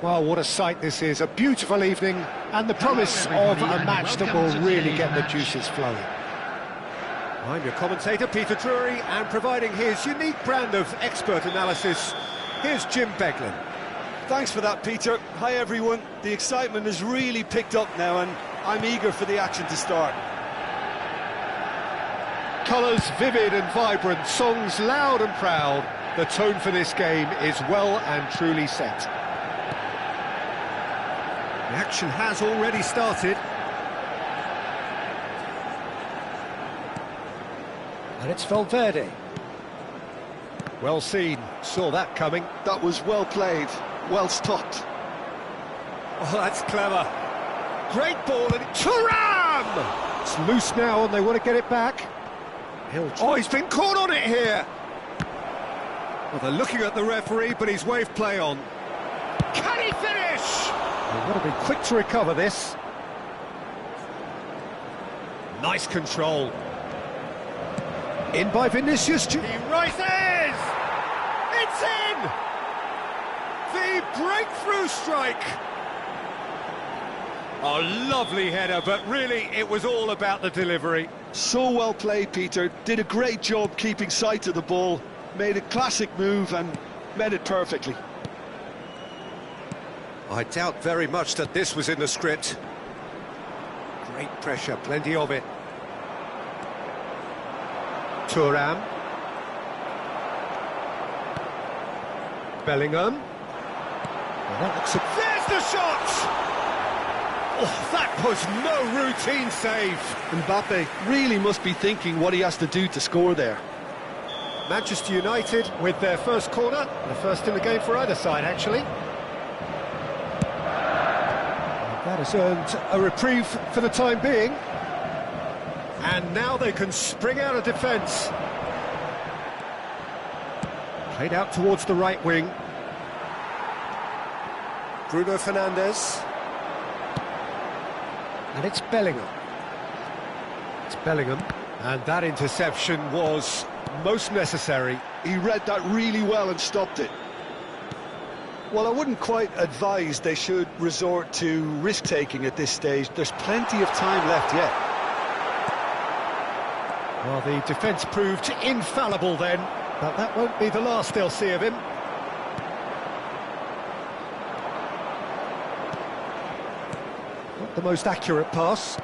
Well, what a sight this is, a beautiful evening and the promise of a match that will really get the juices flowing. I'm your commentator, Peter Drury, and providing his unique brand of expert analysis, here's Jim Beglin. Thanks for that, Peter. Hi, everyone. The excitement has really picked up now, and I'm eager for the action to start. Colours vivid and vibrant, songs loud and proud. The tone for this game is well and truly set. The action has already started. And it's Valverde. Well seen, saw that coming. That was well played, well stopped. Oh, that's clever. Great ball, and Thuram! It's loose now and they want to get it back. Oh, he's been caught on it here. Well, they're looking at the referee, but he's waved play on. Can he finish? They've got to be quick to recover this. Nice control. In by Vinicius. He rises! It's in! The breakthrough strike! A lovely header, but really it was all about the delivery. So well played, Peter. Did a great job keeping sight of the ball. Made a classic move and met it perfectly. I doubt very much that this was in the script. Great pressure, plenty of it. Thuram. Bellingham. Well, that looks There's the shot! Oh, that was no routine save. Mbappe really must be thinking what he has to do to score there. Manchester United with their first corner, the first in the game for either side, actually. That has earned a reprieve for the time being. And now they can spring out of defence. Played out towards the right wing. Bruno Fernandes. And it's Bellingham. It's Bellingham. And that interception was most necessary. He read that really well and stopped it. Well, I wouldn't quite advise they should resort to risk-taking at this stage. There's plenty of time left yet. Well, the defence proved infallible then, but that won't be the last they'll see of him. Not the most accurate pass.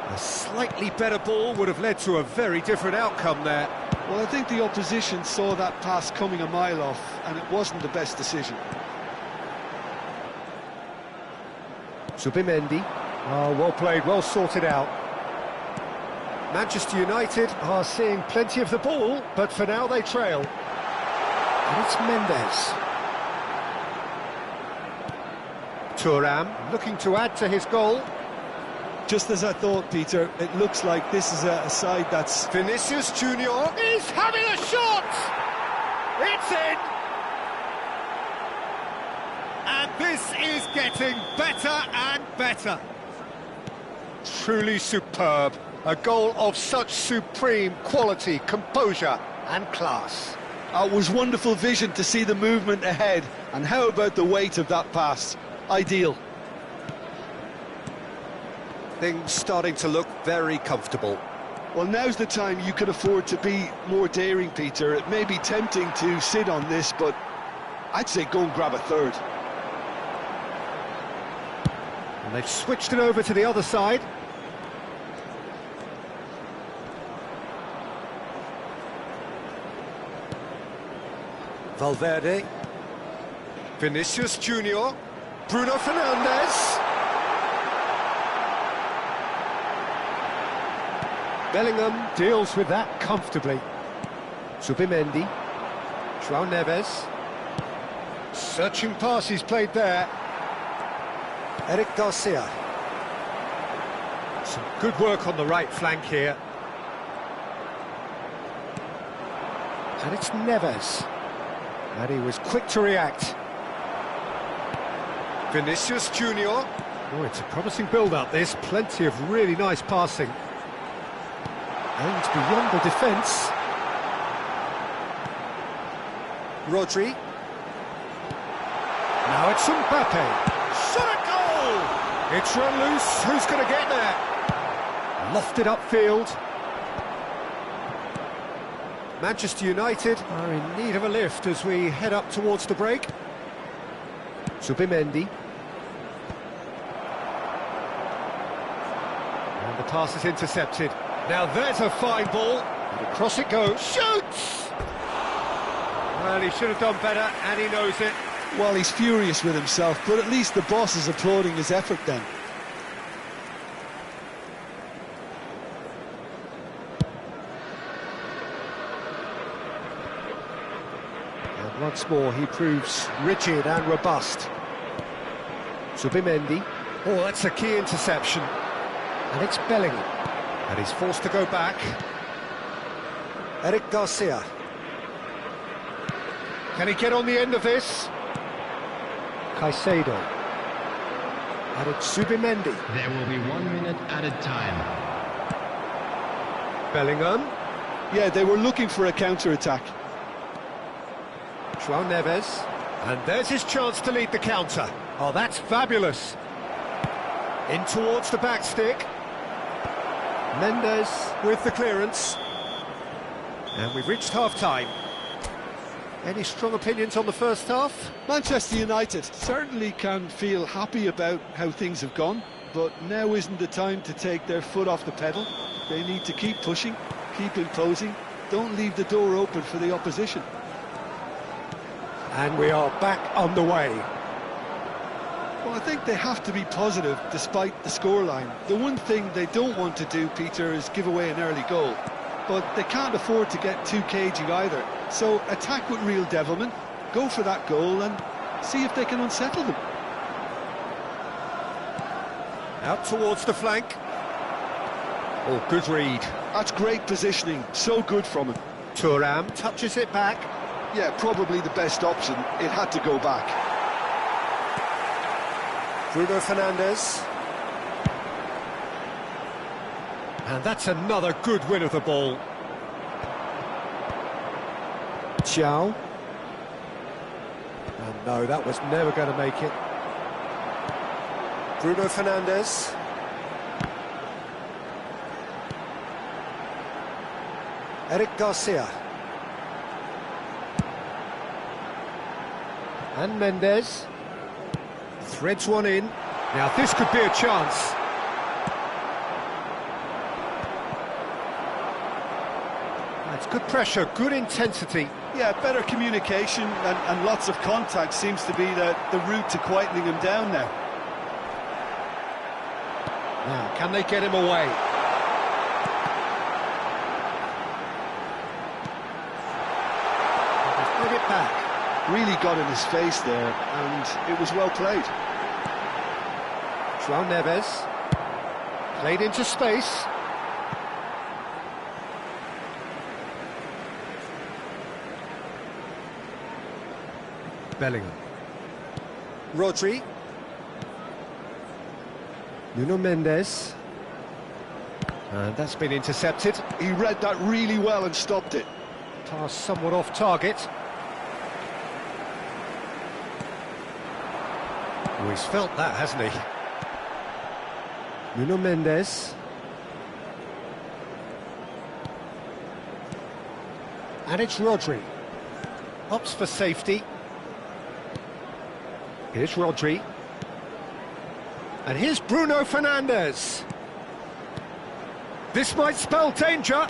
A slightly better ball would have led to a very different outcome there. Well, I think the opposition saw that pass coming a mile off, and it wasn't the best decision. Zubimendi. Oh, well played, well sorted out. Manchester United Are seeing plenty of the ball, but for now they trail. And it's Mendes. Thuram Looking to add to his goal. Just as I thought, Peter, it looks like this is a side that's... Vinicius Junior is having a shot! It's in! And This is getting better and better. Truly superb. A goal of such supreme quality, composure and class. It was wonderful vision to see the movement ahead, and how about the weight of that pass? Ideal. Things starting to look very comfortable. Well, now's the time you can afford to be more daring, Peter. It may be tempting to sit on this, but I'd say go and grab a third. And they've switched it over to the other side. Valverde. Vinicius Junior. Bruno Fernandes. Bellingham deals with that comfortably. Zubimendi. João Neves. Searching passes played there. Eric Garcia. Some good work on the right flank here. And it's Neves. And he was quick to react. Vinicius Junior. Oh, it's a promising build-up, this. Plenty of really nice passing. And beyond the defence. Rodri. Now it's Mbappe. Shot at goal! It's run loose. Who's going to get there? Lofted upfield. Manchester United are in need of a lift as we head up towards the break. Zubimendi. And the pass is intercepted. Now there's a fine ball. And across it goes. Shoots! Well, he should have done better, and he knows it. Well, he's furious with himself, but at least the boss is applauding his effort then. And once more, he proves rigid and robust. Zubimendi. Oh, that's a key interception. And it's Bellingham. And he's forced to go back. Eric Garcia. Can he get on the end of this? Caicedo. And it's Zubimendi. There will be 1 minute added time. Bellingham. Yeah, they were looking for a counter-attack. João Neves. And there's his chance to lead the counter. Oh, that's fabulous. In towards the back stick. Mendes with the clearance. And we've reached half-time. Any strong opinions on the first half? Manchester United certainly can feel happy about how things have gone, but now isn't the time to take their foot off the pedal. They need to keep pushing, keep imposing, don't leave the door open for the opposition. And we are back on the way. Well, I think they have to be positive despite the scoreline. The one thing they don't want to do, Peter, is give away an early goal. But they can't afford to get too cagey either. So attack with real devilment, go for that goal and see if they can unsettle them. Out towards the flank. Oh, good read. That's great positioning, so good from him. Thuram touches it back. Yeah, probably the best option. It had to go back. Bruno Fernandes. And that's another good win of the ball. Thiaw. And no, that was never going to make it. Bruno Fernandes. Eric Garcia. And Mendes. Threads one in. Now this could be a chance. That's good pressure, good intensity. Yeah, better communication and lots of contact seems to be the route to quietening him down now. Now, can they get him away? He's put it back. Really got in his face there, and it was well played. João Neves. Played into space. Bellingham. Rodri. Nuno Mendes. And that's been intercepted. He read that really well and stopped it. Pass somewhat off target. Oh, he's felt that, hasn't he? Nuno Mendes. And it's Rodri. Opts for safety. Here's Rodri. And here's Bruno Fernandes. This might spell danger.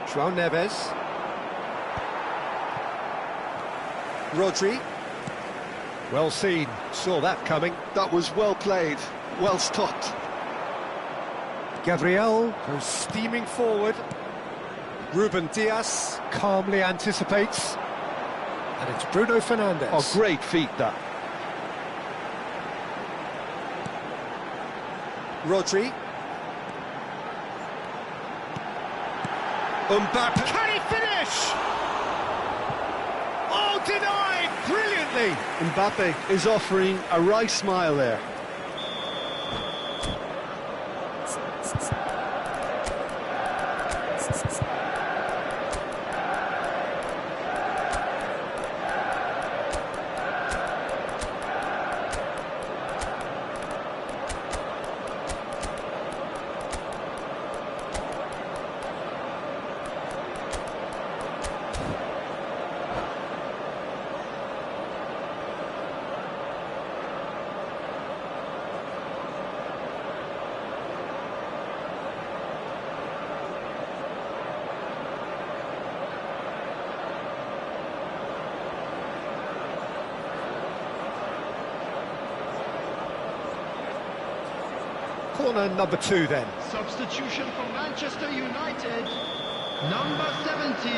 João Neves. Rodri. Well seen, saw that coming. That was well played, well stopped. Gabriel goes steaming forward. Ruben Dias Calmly anticipates. and it's Bruno Fernandes. Oh, great feat, that. Rodri. Mbappe. Can he finish? Oh, denied brilliantly. Mbappe is offering a right smile there. Corner number 2 then. Substitution for Manchester United. Number 17,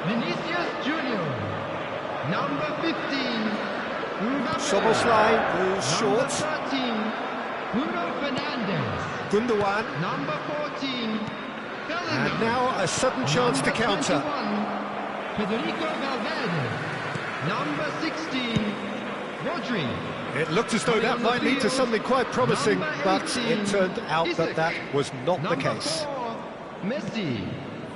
Vinicius Junior. Number 15, Mbappe. Szoboszlai moves Number short. 13, Bruno Fernandes. Gundogan. Number 14, Bellingham. And now a sudden chance to Number counter. 21, Federico Valverde. Number 16, Rodri. It looked as though that might lead to something quite promising, but it turned out that that was not the case. Number 4, Messi.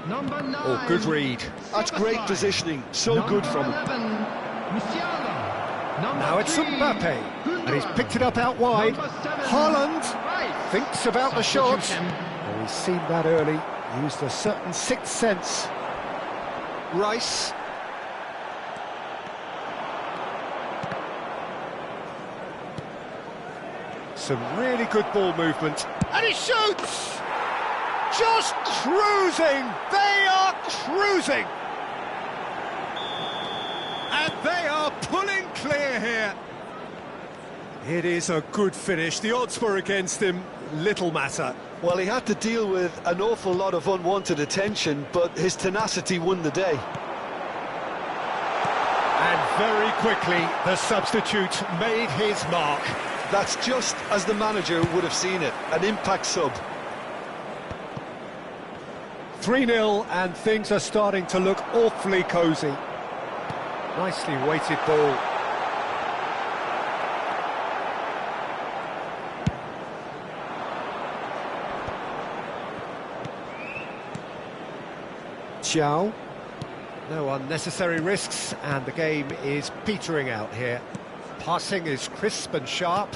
Number 9. Oh, good read. That's great positioning, so good from him. 11, Musiala. Number Now it's 3, Mbappe, and he's picked it up out wide. Number 7, Haaland Rice. thinks about the shot. Substitution. Oh, he's seen that early, used a certain sixth sense. Rice. Some really good ball movement. And he shoots! Just cruising! They are cruising! And they are pulling clear here. It is a good finish. The odds were against him. Little matter. Well, he had to deal with an awful lot of unwanted attention, but his tenacity won the day. And very quickly, the substitute made his mark. That's just as the manager would have seen it, an impact sub. 3-0, and things are starting to look awfully cosy. Nicely weighted ball. Thiaw. No unnecessary risks, and the game is petering out here. Passing is crisp and sharp.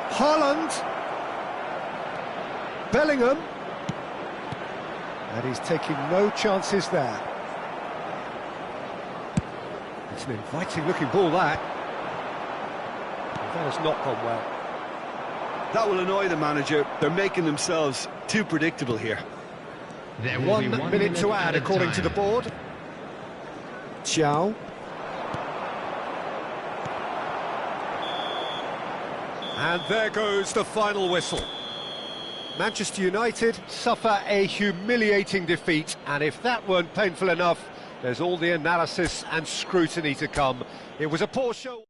Haaland! Bellingham! And he's taking no chances there. It's an inviting-looking ball, that. That has not gone well. That will annoy the manager. They're making themselves too predictable here. There will be 1 minute to add, at a according to the time. board. Thiaw. And there goes the final whistle. Manchester United suffer a humiliating defeat, and if that weren't painful enough, there's all the analysis and scrutiny to come. It was a poor show.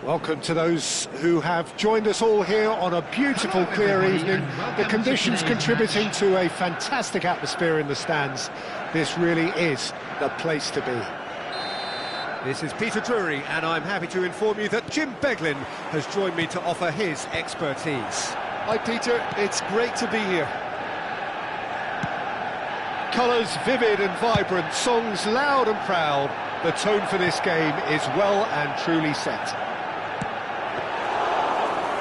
Welcome to those who have joined us all here on a beautiful, clear evening. The conditions contributing to a fantastic atmosphere in the stands. This really is the place to be. This is Peter Drury, and I'm happy to inform you that Jim Beglin has joined me to offer his expertise. Hi Peter, it's great to be here. Colours vivid and vibrant, songs loud and proud. The tone for this game is well and truly set.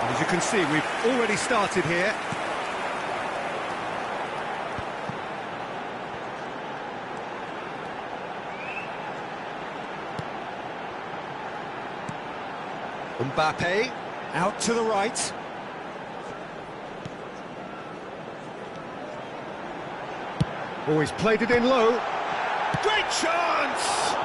As you can see, we've already started here. Mbappe, out to the right. Oh, he's played it in low. Great chance!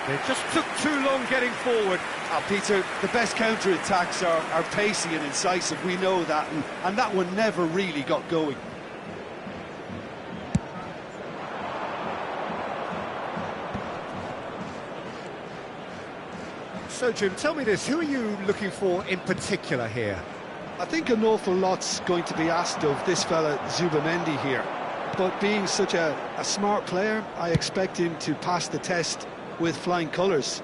They just took too long getting forward. Peter, the best counter-attacks are pacey and incisive, we know that, and that one never really got going. So, Jim, tell me this, who are you looking for in particular here? I think an awful lot's going to be asked of this fella Zubamendi here, but being such a smart player, I expect him to pass the test with flying colours.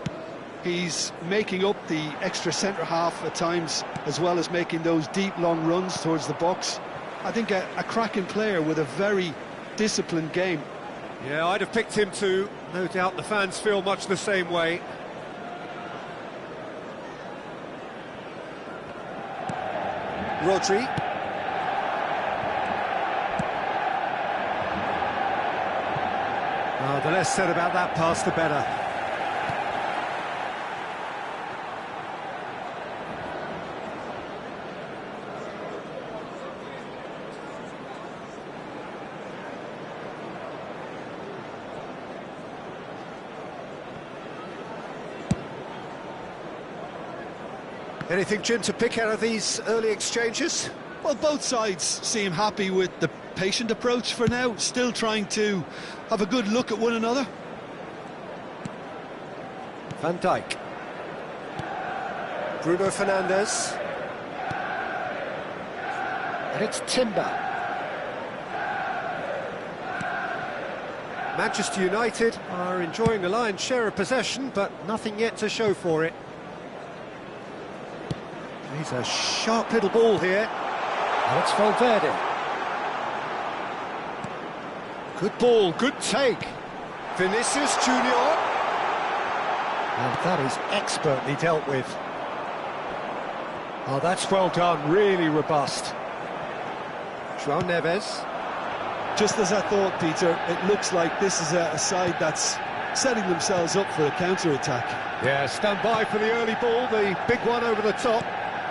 He's making up the extra centre-half at times, as well as making those deep, long runs towards the box. I think a cracking player with a very disciplined game. Yeah, I'd have picked him too. No doubt the fans feel much the same way. Rodri. Oh, the less said about that pass, the better. Anything, Jim, to pick out of these early exchanges? Well, both sides seem happy with the patient approach for now, still trying to have a good look at one another. Van Dijk. Bruno Fernandes. And it's Timber. Manchester United are enjoying the lion's share of possession, but nothing yet to show for it. He's a sharp little ball here. And it's Valverde. Good ball, good take. Vinicius Junior. And that is expertly dealt with. Oh, that's well done, really robust. João Neves. Just as I thought, Peter, it looks like this is a side that's setting themselves up for a counter-attack. Yeah, stand by for the early ball, the big one over the top.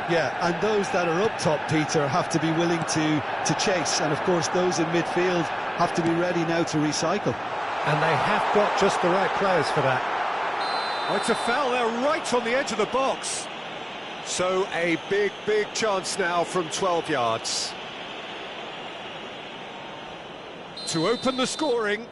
Yeah, and those that are up top, Peter, have to be willing to chase. And, of course, those in midfield have to be ready now to recycle. And they have got just the right players for that. Oh, it's a foul there, right on the edge of the box. So, a big, big chance now from 12 yards. To open the scoring.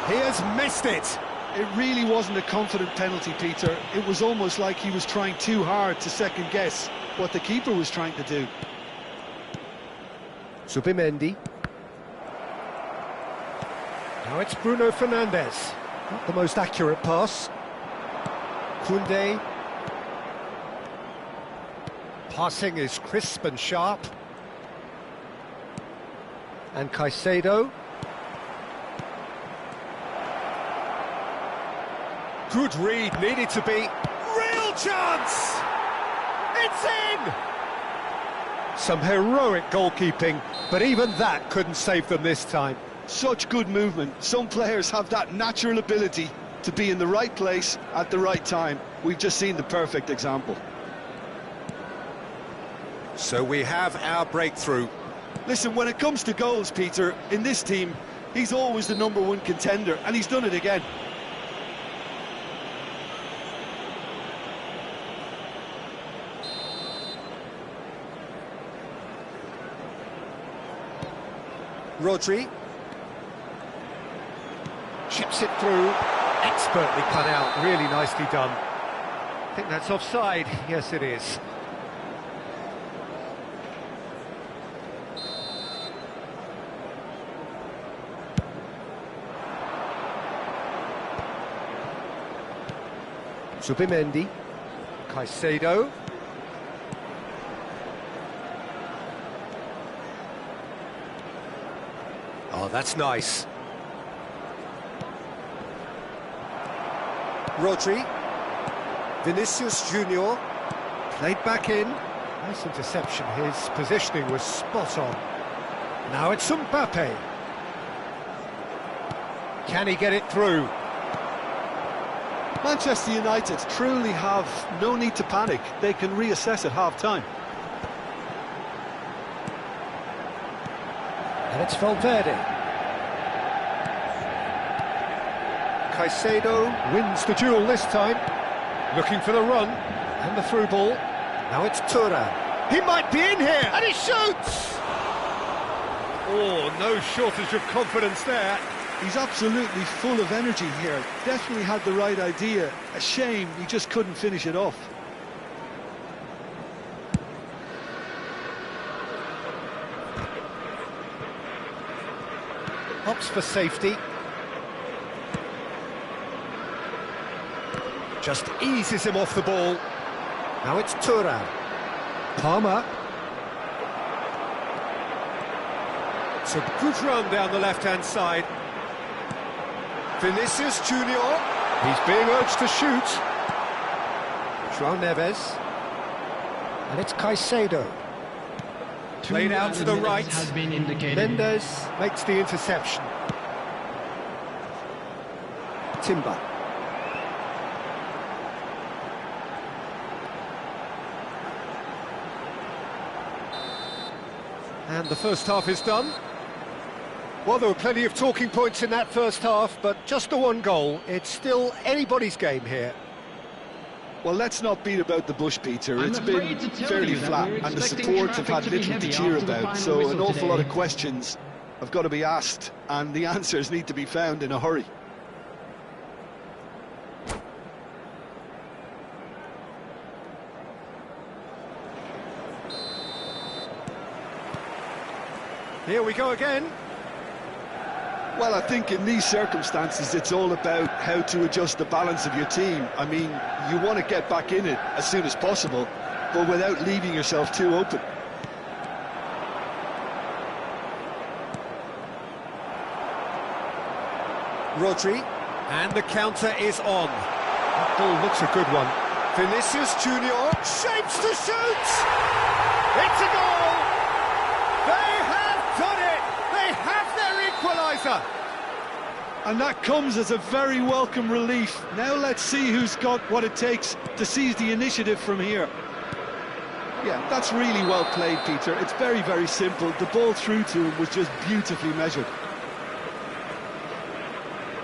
He has missed it. It really wasn't a confident penalty, Peter. It was almost like he was trying too hard to second-guess what the keeper was trying to do. Zubamendi. Now it's Bruno Fernandes. Not the most accurate pass. Koundé. Passing is crisp and sharp. And Caicedo. Good read, needed to be. Real chance! It's in! Some heroic goalkeeping, but even that couldn't save them this time. Such good movement. Some players have that natural ability to be in the right place at the right time. We've just seen the perfect example. So we have our breakthrough. Listen, when it comes to goals, Peter, in this team, he's always the #1 contender, and he's done it again. Rodri. Chips it through, expertly cut out, really nicely done. I think that's offside, yes it is. Zubimendi, Caicedo. Oh, that's nice. Rodri. Vinicius Junior. Played back in. Nice interception, his positioning was spot on. Now it's Mbappe. Can he get it through? Manchester United truly have no need to panic. They can reassess at half-time. And it's Valverde. Caicedo wins the duel this time. Looking for the run. And the through ball. Now it's Thuram. He might be in here, and he shoots! Oh, no shortage of confidence there. He's absolutely full of energy here. Definitely had the right idea. A shame he just couldn't finish it off. Opts for safety. Just eases him off the ball. Now it's Thuram. Palmer. It's a good run down the left-hand side. Vinicius Junior. He's being urged to shoot. João Neves. And it's Caicedo. Played out to the right. Has been indicated. Mendes makes the interception. Timber. And the first half is done. Well, there were plenty of talking points in that first half, but just the one goal. It's still anybody's game here. Well, let's not beat about the bush, Peter. I'm It's been afraid to tell fairly you that flat, we're and the expecting supports have had traffic to be little to heavy cheer after the about. final So an whistle awful lot today. of questions have got to be asked, and the answers need to be found in a hurry. Here we go again. Well, I think in these circumstances, it's all about how to adjust the balance of your team. I mean, you want to get back in it as soon as possible, but without leaving yourself too open. Rodri. And the counter is on. That ball looks a good one. Vinicius Junior. Shapes to shoot! It's a goal! They have done it! They have their equaliser! And that comes as a very welcome relief. Now let's see who's got what it takes to seize the initiative from here. Yeah, that's really well played, Peter. It's very, very simple. The ball through to him was just beautifully measured.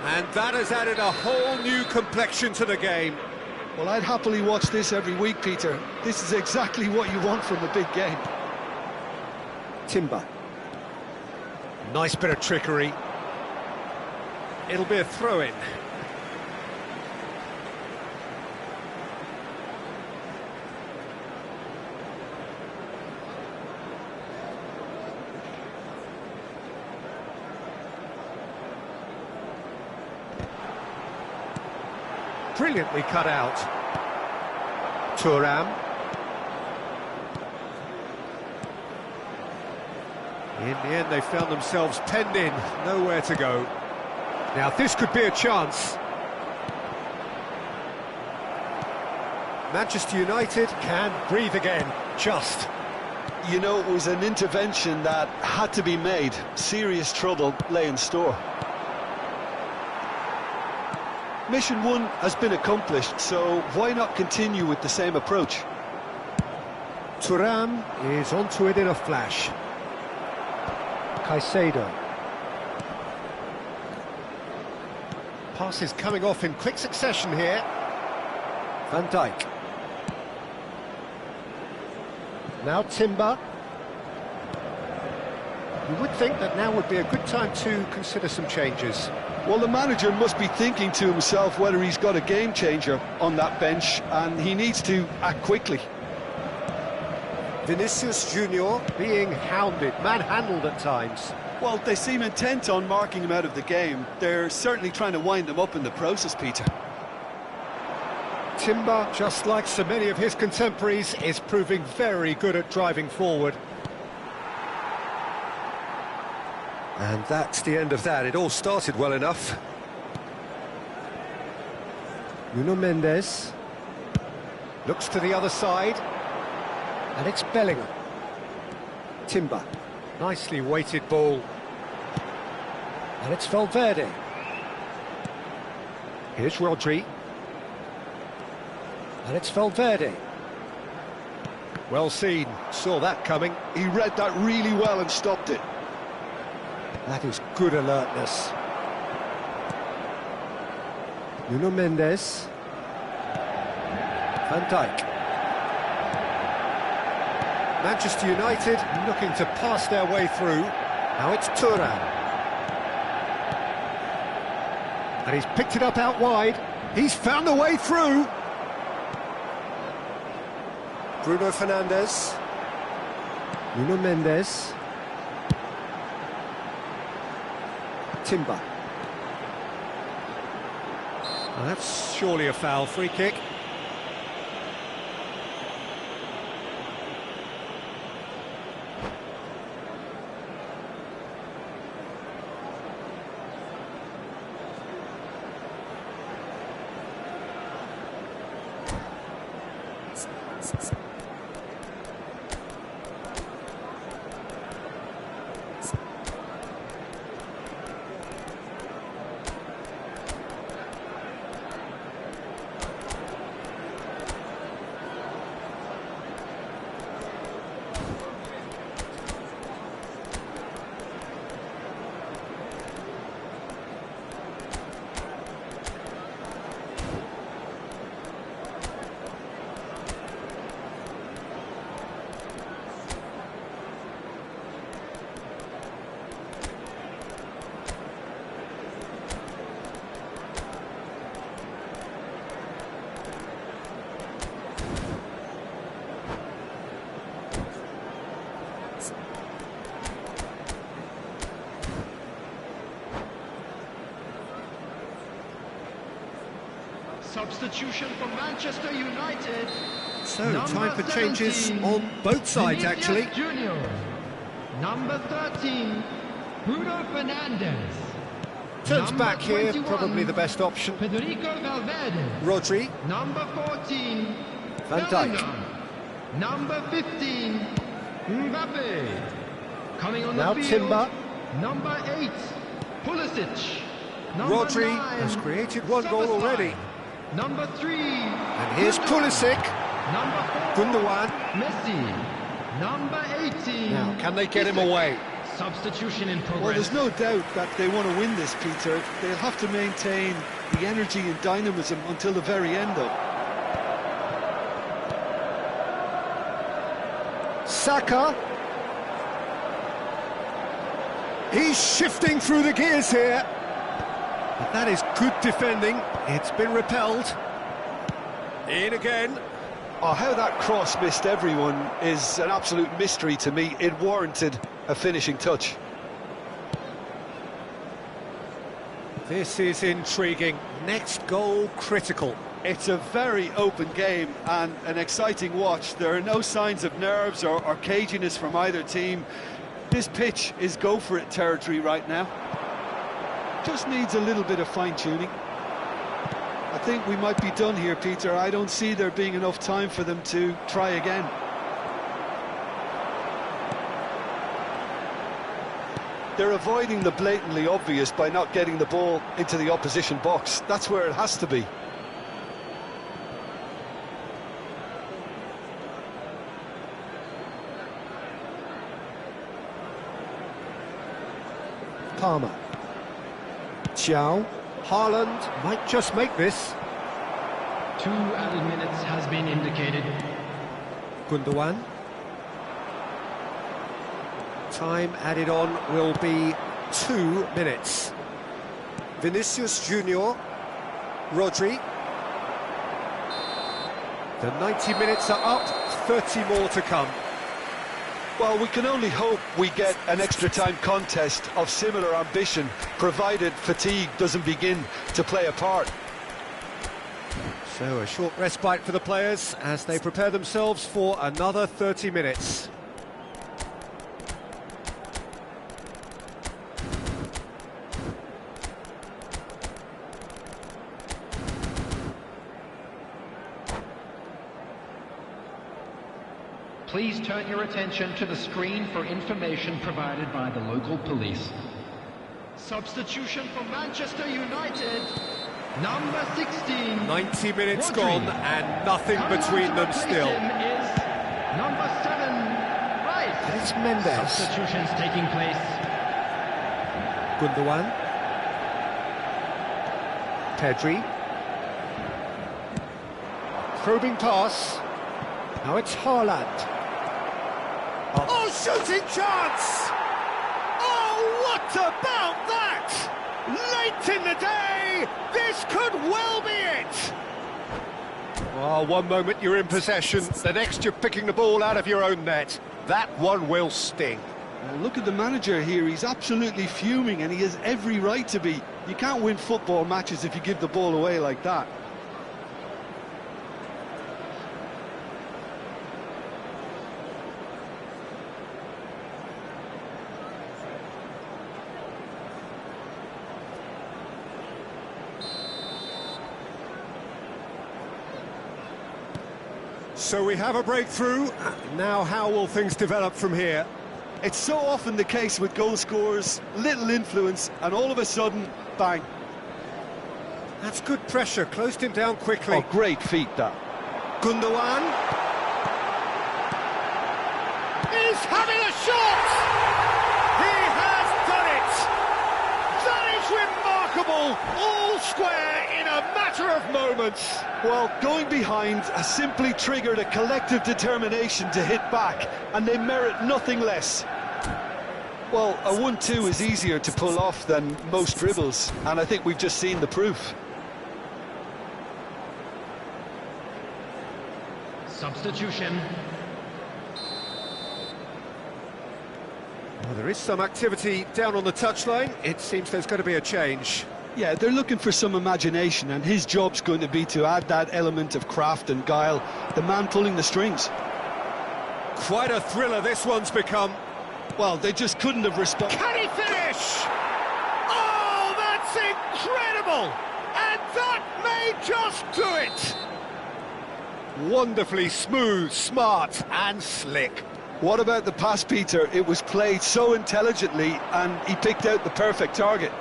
And that has added a whole new complexion to the game. Well, I'd happily watch this every week, Peter. This is exactly what you want from a big game. Timber. Nice bit of trickery. It'll be a throw-in. Brilliantly cut out. Thuram. In the end, they found themselves penned in, nowhere to go. Now, this could be a chance. Manchester United can breathe again, just. You know, it was an intervention that had to be made. Serious trouble lay in store. Mission 1 has been accomplished, so why not continue with the same approach? Thuram is onto it in a flash. Caicedo. Passes coming off in quick succession here. Van Dijk. Now Timber. You would think that now would be a good time to consider some changes. Well, the manager must be thinking to himself whether he's got a game changer on that bench, and he needs to act quickly. Vinicius Junior being hounded, manhandled at times. Well, they seem intent on marking him out of the game. They're certainly trying to wind him up in the process, Peter. Timber, just like so many of his contemporaries, is proving very good at driving forward. And that's the end of that. It all started well enough. Nuno Mendes looks to the other side, and it's Bellingham. Timber, nicely weighted ball, and it's Valverde. Here's Rodri, and it's Valverde. Well seen, saw that coming. He read that really well and stopped it. That is good alertness. Nuno Mendes. Van Dijk. Manchester United looking to pass their way through. Now it's Thuram. And he's picked it up out wide. He's found a way through. Bruno Fernandes. Nuno Mendes. Timber. Well, that's surely a foul. Free kick. Substitution for Manchester United. So, Number time for changes 17, on both sides, Vinicius actually. Junior. Number 13, Bruno Fernandes. Turns Number back here, 21, probably the best option. Federico Valverde. Rodri. Number 14, Van Dijk. Bellingham. Number 15, Mbappe. Coming on Now the field, Timber. Number 8, Pulisic. Number Rodri 9, has created one goal Szoboszlai. already. Number 3, And here's Pulisic. Number 4, Gundogan. Messi. Number 18. Now, can they get him away? Substitution in progress. Well, there's no doubt that they want to win this, Peter. They'll have to maintain the energy and dynamism until the very end, though. Saka. He's shifting through the gears here. But that is good defending. It's been repelled. In again. Oh, how that cross missed everyone is an absolute mystery to me. It warranted a finishing touch. This is intriguing. Next goal critical. It's a very open game and an exciting watch. There are no signs of nerves or caginess from either team. This pitch is go-for-it territory right now. Just needs a little bit of fine-tuning. I think we might be done here, Peter. I don't see there being enough time for them to try again. They're avoiding the blatantly obvious by not getting the ball into the opposition box. That's where it has to be. Palmer. Thiaw. Haaland might just make this. 2 added minutes has been indicated. Gundogan. Time added on will be 2 minutes. Vinicius Junior, Rodri. The 90 minutes are up, 30 more to come. Well, we can only hope we get an extra time contest of similar ambition, provided fatigue doesn't begin to play a part. So a short respite for the players as they prepare themselves for another 30 minutes. Please turn your attention to the screen for information provided by the local police. Substitution for Manchester United, number 16. 90 minutes Rodri. gone and nothing between them still. Is number 7, Rice. And it's Mendes. Substitutions taking place. Gundogan. Pedri. Probing pass. Now it's Haaland. Oh, shooting chance! Oh, what about that? Late in the day, this could well be it! Well, one moment you're in possession, the next you're picking the ball out of your own net. That one will sting. Look at the manager here, he's absolutely fuming and he has every right to be. You can't win football matches if you give the ball away like that. So we have a breakthrough. Now how will things develop from here? It's so often the case with goal scorers, little influence, and all of a sudden, bang. That's good pressure, closed him down quickly. Oh, great feat, that. Gundogan. He's having a shot! He has done it! That is remarkable! All square in a matter of moments. Well, going behind has simply triggered a collective determination to hit back, and they merit nothing less. Well, a 1-2 is easier to pull off than most dribbles, and I think we've just seen the proof. Substitution. Well, there is some activity down on the touchline. It seems there's going to be a change. Yeah, they're looking for some imagination, and his job's going to be to add that element of craft and guile, the man pulling the strings. Quite a thriller this one's become. Well, they just couldn't have responded. Can he finish? Oh, that's incredible! And that may just do it! Wonderfully smooth, smart and slick. What about the pass, Peter? It was played so intelligently, and he picked out the perfect target.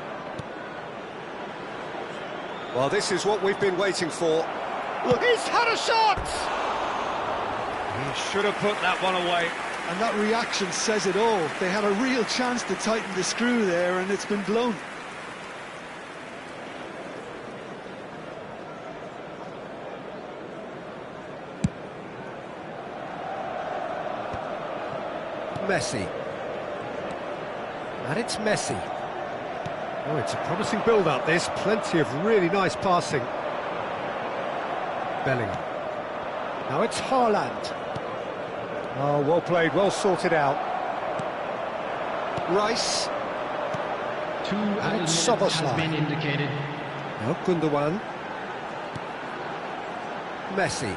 Well, this is what we've been waiting for. Look, he's had a shot! He should have put that one away. And that reaction says it all. They had a real chance to tighten the screw there, and it's been blown. Messi. And it's Messi. Oh, it's a promising build-up, this. Plenty of really nice passing. Bellingham. Now it's Haaland. Oh, well played, well sorted out. Rice. 2 added minutes Szoboszlai. has been indicated. Now Gundogan. Messi.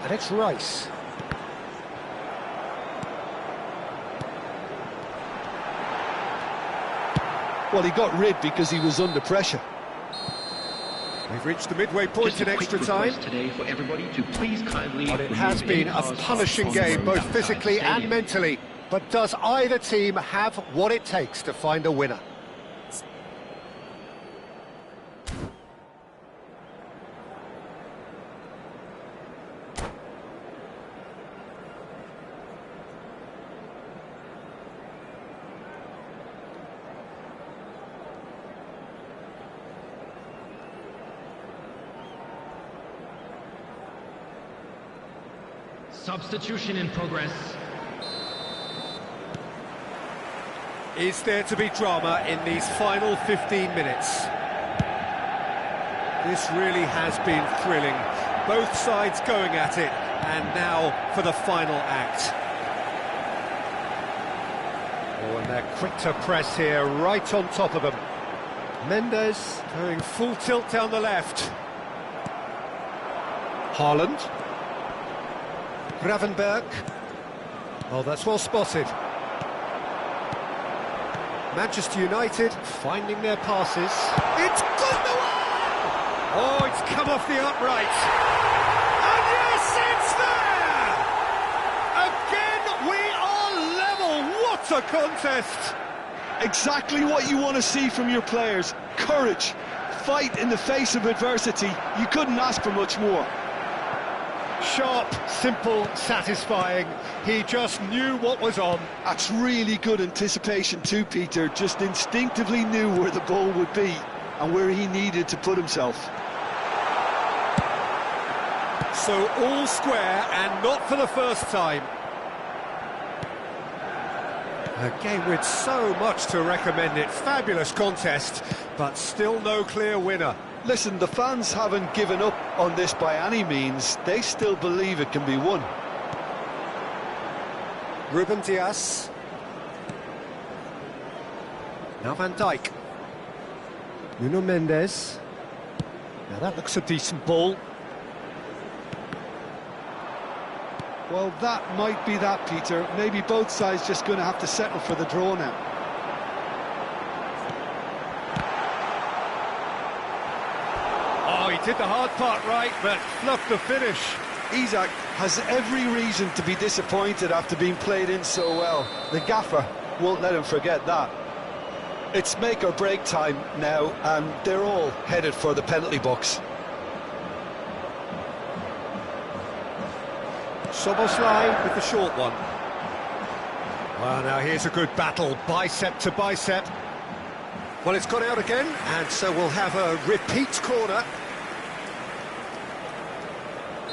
And it's Rice. Well, he got rid because he was under pressure. We've reached the midway point Just in a quick extra time. request today for everybody to please kindly But it remove has been any a cars punishing on the game, road both outside physically the and stadium. mentally. But does either team have what it takes to find a winner? Substitution in progress. Is there to be drama in these final 15 minutes? This really has been thrilling. Both sides going at it, and now for the final act. Oh, and they're quick to press here, right on top of them. Mendes going full tilt down the left. Haaland. Gravenberg. Oh, that's well spotted. Manchester United finding their passes. It's Gundogan! Oh, it's come off the upright. And yes, it's there! Again, we are level. What a contest! Exactly what you want to see from your players. Courage, fight in the face of adversity. You couldn't ask for much more. Sharp, simple, satisfying. He just knew what was on. That's really good anticipation too, Peter. Just instinctively knew where the ball would be and where he needed to put himself. So all square, and not for the first time. A game with so much to recommend it. Fabulous contest, but still no clear winner. Listen, the fans haven't given up on this by any means. They still believe it can be won. Ruben Dias. Now Van Dijk. Nuno Mendes. Now that looks a decent ball. Well, that might be that, Peter. Maybe both sides just going to have to settle for the draw now. Oh, he did the hard part right, but fluffed the finish. Isak has every reason to be disappointed after being played in so well. The gaffer won't let him forget that. It's make or break time now, and they're all headed for the penalty box. Szoboszlai with the short one. Well, now here's a good battle, bicep to bicep. Well, it's gone out again, and so we'll have a repeat corner.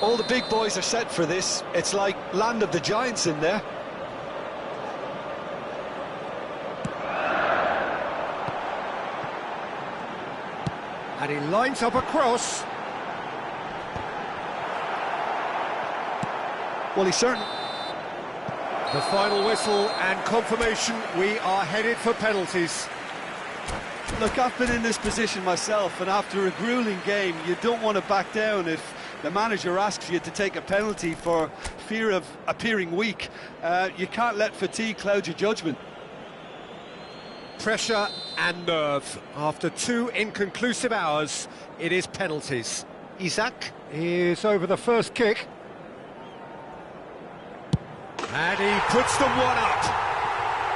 All the big boys are set for this. It's like Land of the Giants in there. And he lines up a cross. Well, he's certain. The final whistle and confirmation, we are headed for penalties. Look, I've been in this position myself, and after a gruelling game, you don't want to back down if the manager asks you to take a penalty for fear of appearing weak. You can't let fatigue cloud your judgment. Pressure and nerve. After 2 inconclusive hours, it is penalties. Isak is over the first kick. And he puts them one up.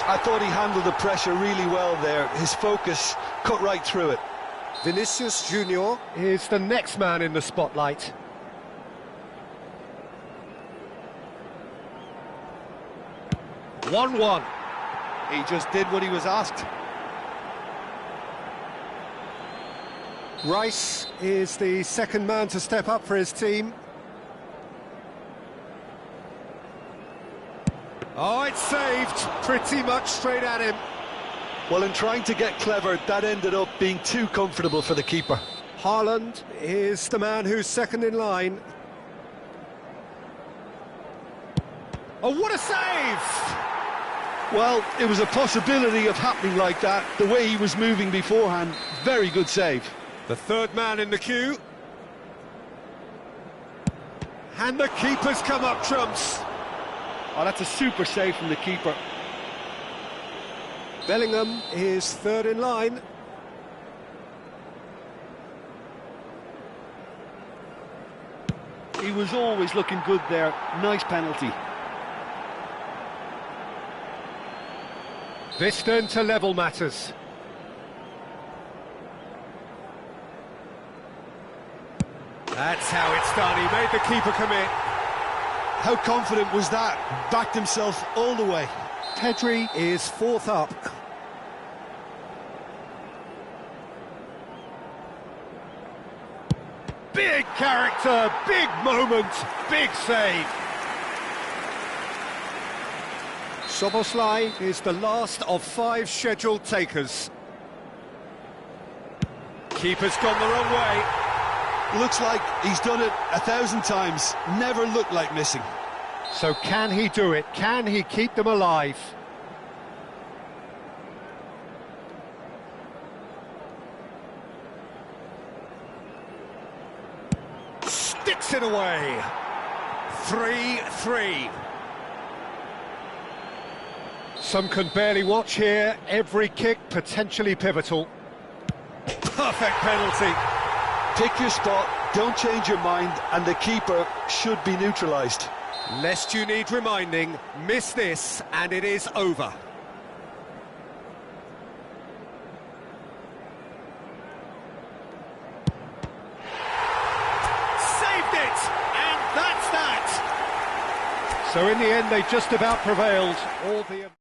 I thought he handled the pressure really well there. His focus cut right through it. Vinicius Junior is the next man in the spotlight. One-one. He just did what he was asked. Rice is the second man to step up for his team. Oh, it's saved, pretty much straight at him. Well, in trying to get clever, that ended up being too comfortable for the keeper. Haaland is the man who's second in line. Oh, what a save! Well, it was a possibility of happening like that, the way he was moving beforehand. Very good save. The third man in the queue. And the keeper's come up trumps. Oh, that's a super save from the keeper. Bellingham is third in line. He was always looking good there. Nice penalty. This then to level matters. That's how it's done. He made the keeper commit. How confident was that? Backed himself all the way. Pedri is fourth up. Big character, big moment, big save. Szoboszlai is the last of 5 scheduled takers. Keeper's gone the wrong way. Looks like he's done it 1,000 times. Never looked like missing. So can he do it? Can he keep them alive? Sticks it away. 3-3. Some can barely watch here. Every kick potentially pivotal. Perfect penalty. Pick your spot, don't change your mind, and the keeper should be neutralised. Lest you need reminding, miss this and it is over. Saved it! And that's that! So in the end they just about prevailed, albeit...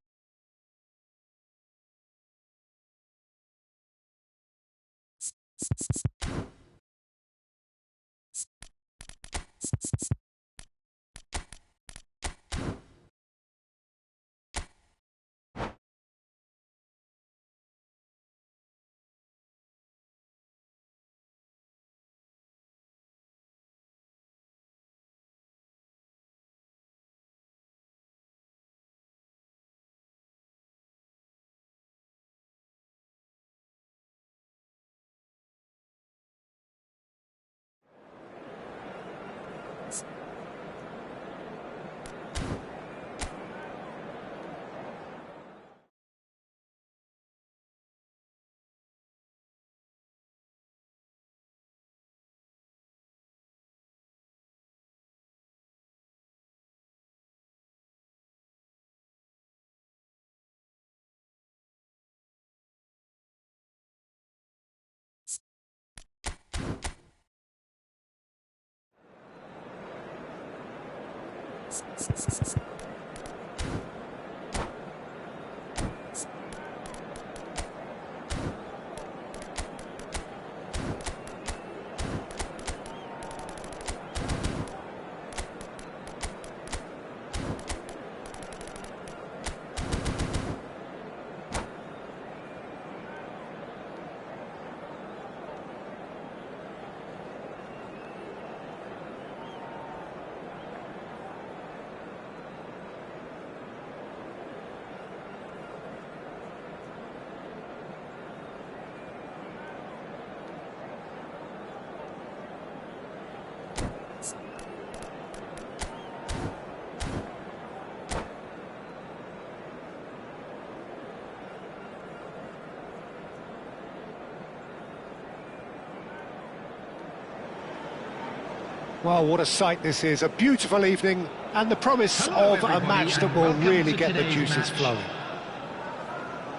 Well, what a sight this is, a beautiful evening and the promise of a match that will really get the juices flowing.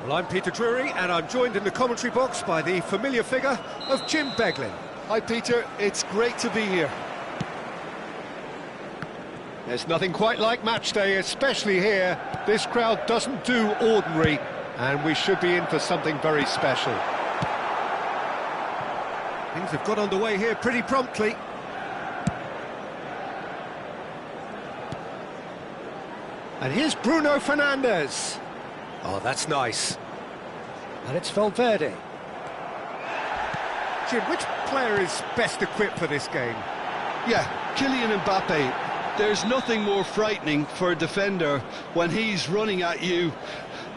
Well, I'm Peter Drury and I'm joined in the commentary box by the familiar figure of Jim Beglin. Hi Peter, it's great to be here. There's nothing quite like match day, especially here. This crowd doesn't do ordinary and we should be in for something very special. Things have got underway here pretty promptly. And here's Bruno Fernandes. Oh, that's nice. And it's Valverde. Jim, which player is best equipped for this game? Yeah, Kylian Mbappe. There's nothing more frightening for a defender when he's running at you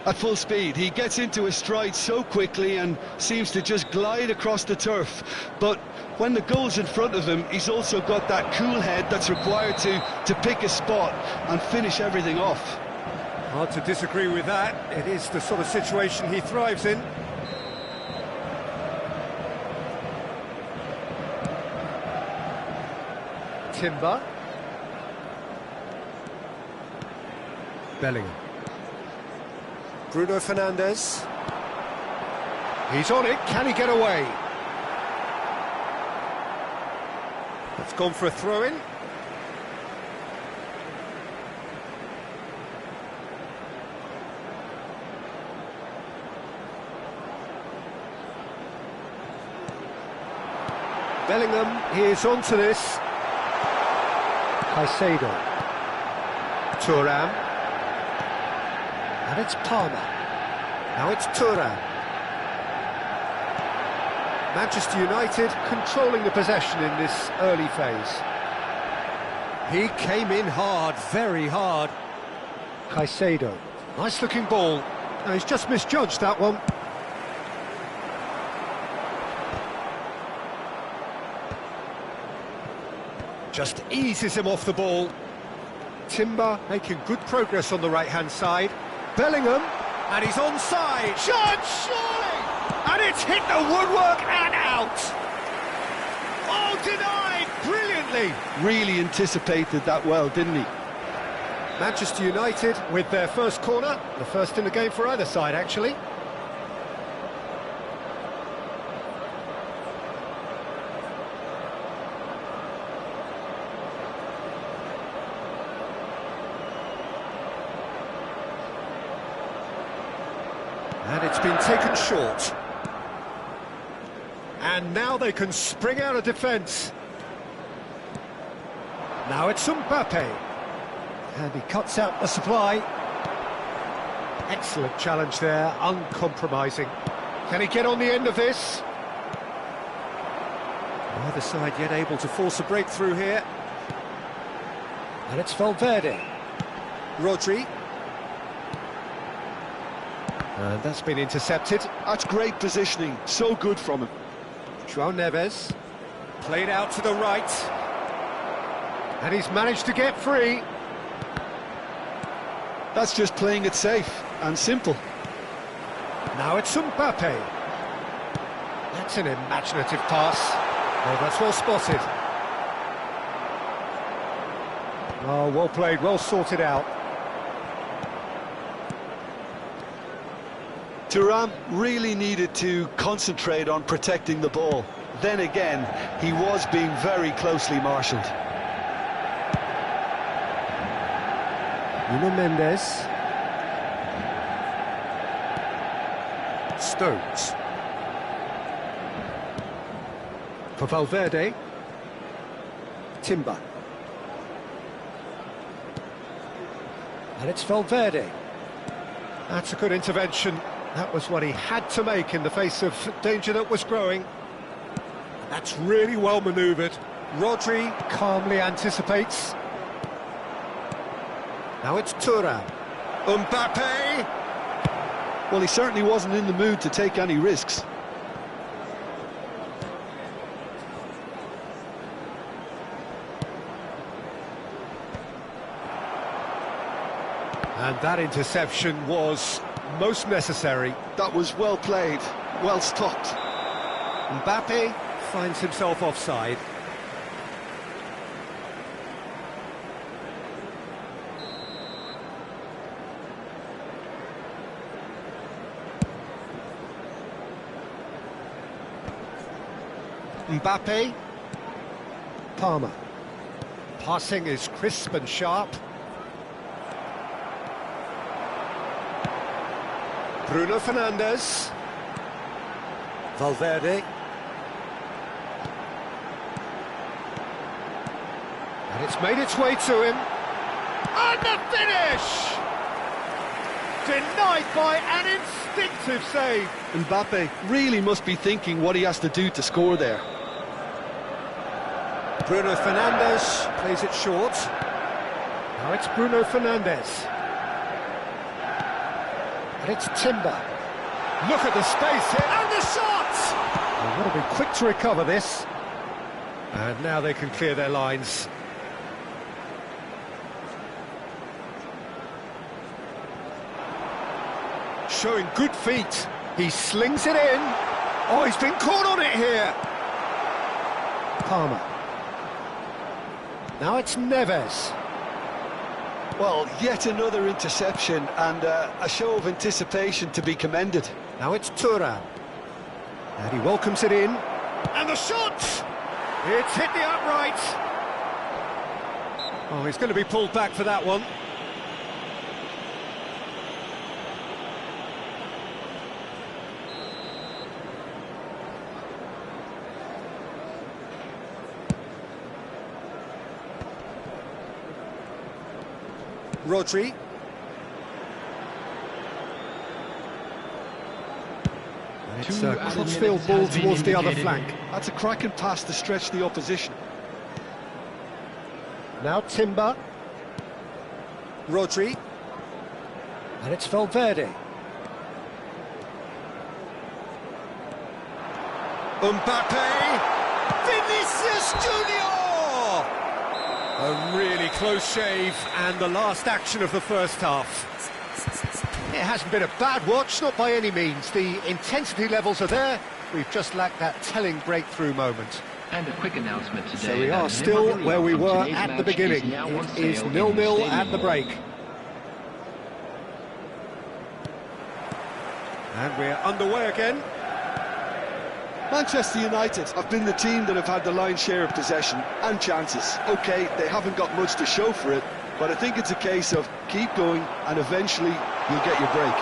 at full speed. He gets into his stride so quickly and seems to just glide across the turf. But when the goal's in front of him, he's also got that cool head that's required to pick a spot and finish everything off. Hard to disagree with that. It is the sort of situation he thrives in. Timber. Bellingham. Bruno Fernandes. He's on it, can he get away? It's gone for a throw-in. Bellingham, he is onto this. Caicedo. Thuram. And it's Palmer. Now it's Thuram. Manchester United controlling the possession in this early phase. He came in hard, very hard. Caicedo. Nice looking ball. No, he's just misjudged that one. Just eases him off the ball. Timber making good progress on the right-hand side. Bellingham, and he's onside. Shot, surely! And it's hit the woodwork and out! Oh, denied brilliantly! Really anticipated that well, didn't he? Manchester United with their first corner, the first in the game for either side, actually. And it's been taken short. And now they can spring out of defence. Now it's Mbappe. And he cuts out the supply. Excellent challenge there, uncompromising. Can he get on the end of this? Neither side yet able to force a breakthrough here. And it's Valverde. Rodri. And that's been intercepted. That's great positioning, so good from him. João Neves. Played out to the right. And he's managed to get free. That's just playing it safe and simple. Now it's Mbappe. That's an imaginative pass. Oh, that's well spotted. Oh, well played, well sorted out. Thuram really needed to concentrate on protecting the ball. Then again, he was being very closely marshalled. Nuno Mendes. Stones. For Valverde. Timber. And it's Valverde. That's a good intervention. That was what he had to make in the face of danger that was growing. That's really well manoeuvred. Rodri calmly anticipates. Now it's Thuram. Mbappe! Well, he certainly wasn't in the mood to take any risks. And that interception was most necessary. That was well played, well stopped. Mbappe finds himself offside. Mbappe. Palmer. Passing is crisp and sharp. Bruno Fernandes. Valverde. And it's made its way to him. And the finish! Denied by an instinctive save. Mbappe really must be thinking what he has to do to score there. Bruno Fernandes plays it short. Now it's Bruno Fernandes. And it's Timber. Look at the space here. And the shot! They've got to be quick to recover this. And now they can clear their lines. Showing good feet. He slings it in. Oh, he's been caught on it here. Palmer. Now it's Neves. Well, yet another interception and a show of anticipation to be commended. Now it's Thuram. And he welcomes it in. And the shot! It's hit the upright. Oh, he's going to be pulled back for that one. Rodri. And it's a crossfield ball towards the other flank. That's a cracking pass to stretch the opposition. Now Timber. Rodri. And it's Valverde. Mbappe. Vinicius Junior! A really close shave, and the last action of the first half. It hasn't been a bad watch, not by any means. The intensity levels are there. We've just lacked that telling breakthrough moment. And a quick announcement today. So we are still where we were at the beginning. It is 0-0 at the break. And we're underway again. Manchester United have been the team that have had the lion's share of possession and chances. OK, they haven't got much to show for it, but I think it's a case of keep going and eventually you'll get your break.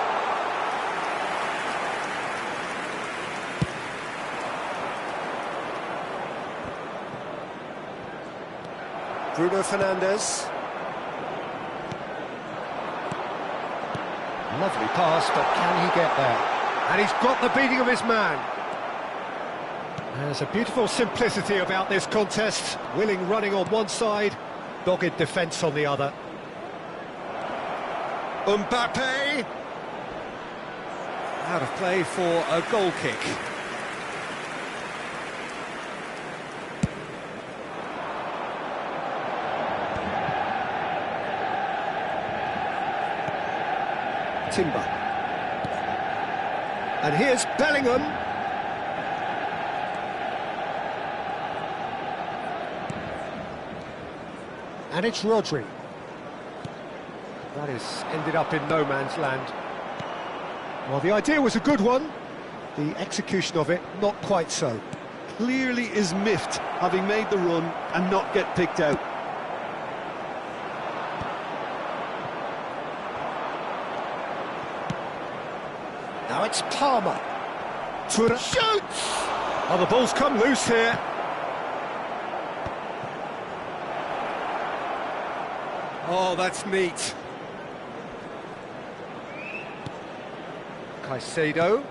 Bruno Fernandes. Lovely pass, but can he get there? And he's got the beating of his man. There's a beautiful simplicity about this contest. Willing running on one side, dogged defence on the other. Mbappe. Out of play for a goal kick. Timber. And here's Bellingham. And it's Rodri. That has ended up in no man's land. Well, the idea was a good one. The execution of it, not quite so. Clearly is miffed, having made the run and not get picked out. Now it's Palmer. Toure shoots! Oh, the ball's come loose here. Oh, that's neat. Caicedo.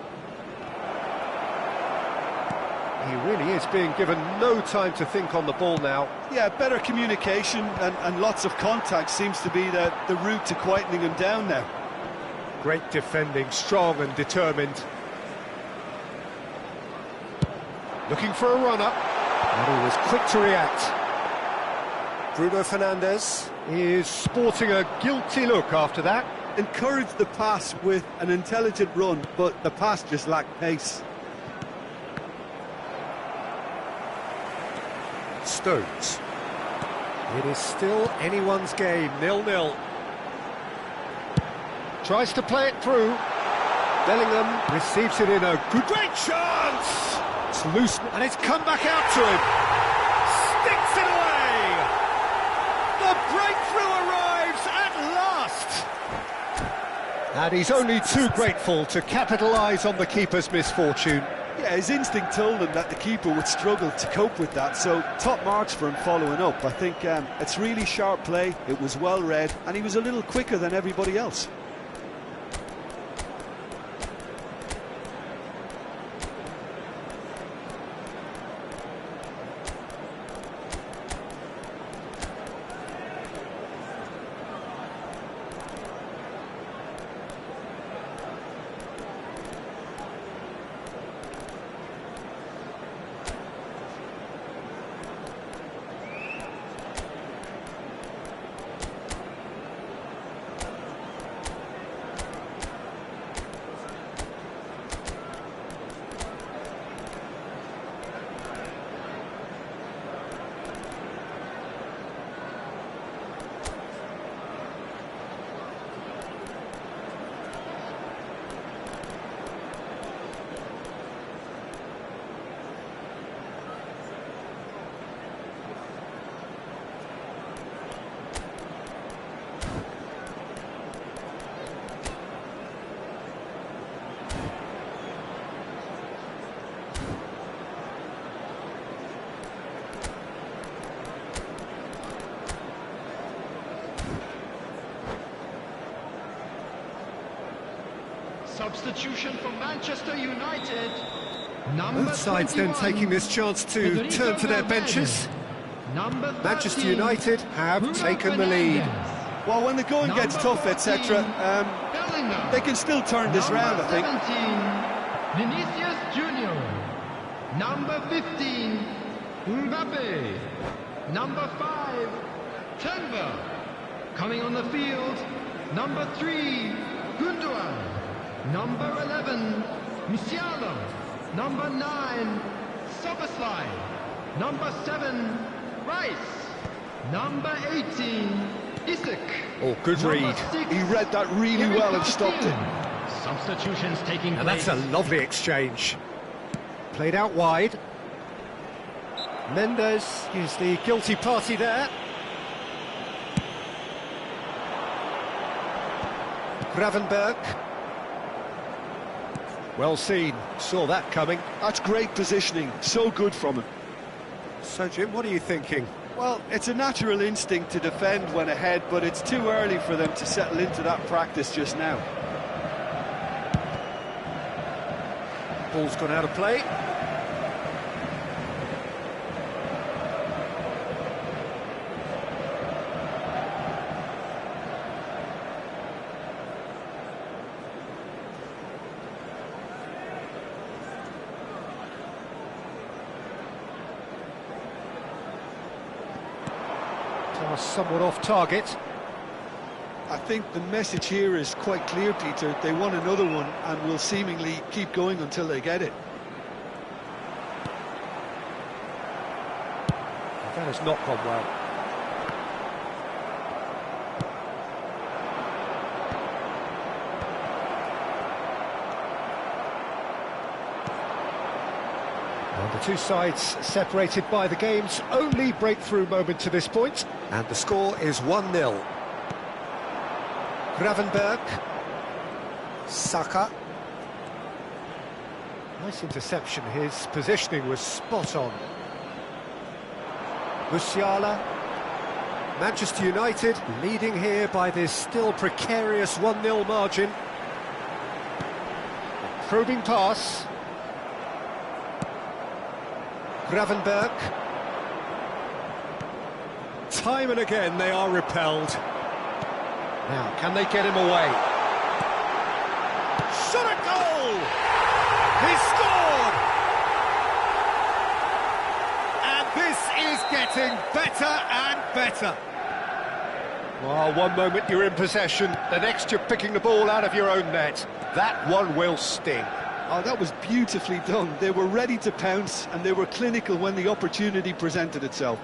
He really is being given no time to think on the ball now. Yeah, better communication and lots of contact seems to be the route to quietening him down now. Great defending, strong and determined. Looking for a run-up. And he was quick to react. Bruno Fernandes is sporting a guilty look after that. Encouraged the pass with an intelligent run, but the pass just lacked pace. Stones. It is still anyone's game, 0-0. Tries to play it through. Bellingham receives it in a great chance! It's loose, and it's come back out to him. Sticks it away! The breakthrough arrives at last! And he's only too grateful to capitalise on the keeper's misfortune. Yeah, his instinct told him that the keeper would struggle to cope with that, so top marks for him following up. I think it's really sharp play, it was well read, and he was a little quicker than everybody else. Substitution for Manchester United. Number Both sides then 21, taking this chance to Federico turn to their Valverde. benches. Number 13, Manchester United have Bruno taken the lead. Fernandes. Well, when the going gets Number tough, etc., 14, Bellingham. they can still turn this round, I think. Number 17, Vinicius Junior. Number 15, Mbappe. Number 5, Tenver. Coming on the field, number 3, Gundogan. Number 11, Musiala. Number 9, Szoboszlai. Number 7, Rice. Number 18, Isak. Oh, good Number read. 6, He read that really Eric well and stopped it. Garcia. Substitutions taking And place. that's a lovely exchange. Played out wide. Mendes is the guilty party there. Gravenberg. Well seen, saw that coming. That's great positioning, so good from him. So Jim, what are you thinking? Well, it's a natural instinct to defend when ahead, but it's too early for them to settle into that practice just now. Ball's gone out of play. Somewhat off target. I think the message here is quite clear, Peter. They want another one and will seemingly keep going until they get it. That has not gone well. Well, the two sides separated by the game's only breakthrough moment to this point, and the score is 1-0. Gravenberg. Saka. Nice interception, his positioning was spot on. Musiala. Manchester United leading here by this still precarious 1-0 margin. Probing pass. Gravenberg. Time and again they are repelled. Now, can they get him away? Shot at goal! He scored! And this is getting better and better. Well, one moment you're in possession, the next you're picking the ball out of your own net. That one will sting. Oh, that was beautifully done. They were ready to pounce and they were clinical when the opportunity presented itself.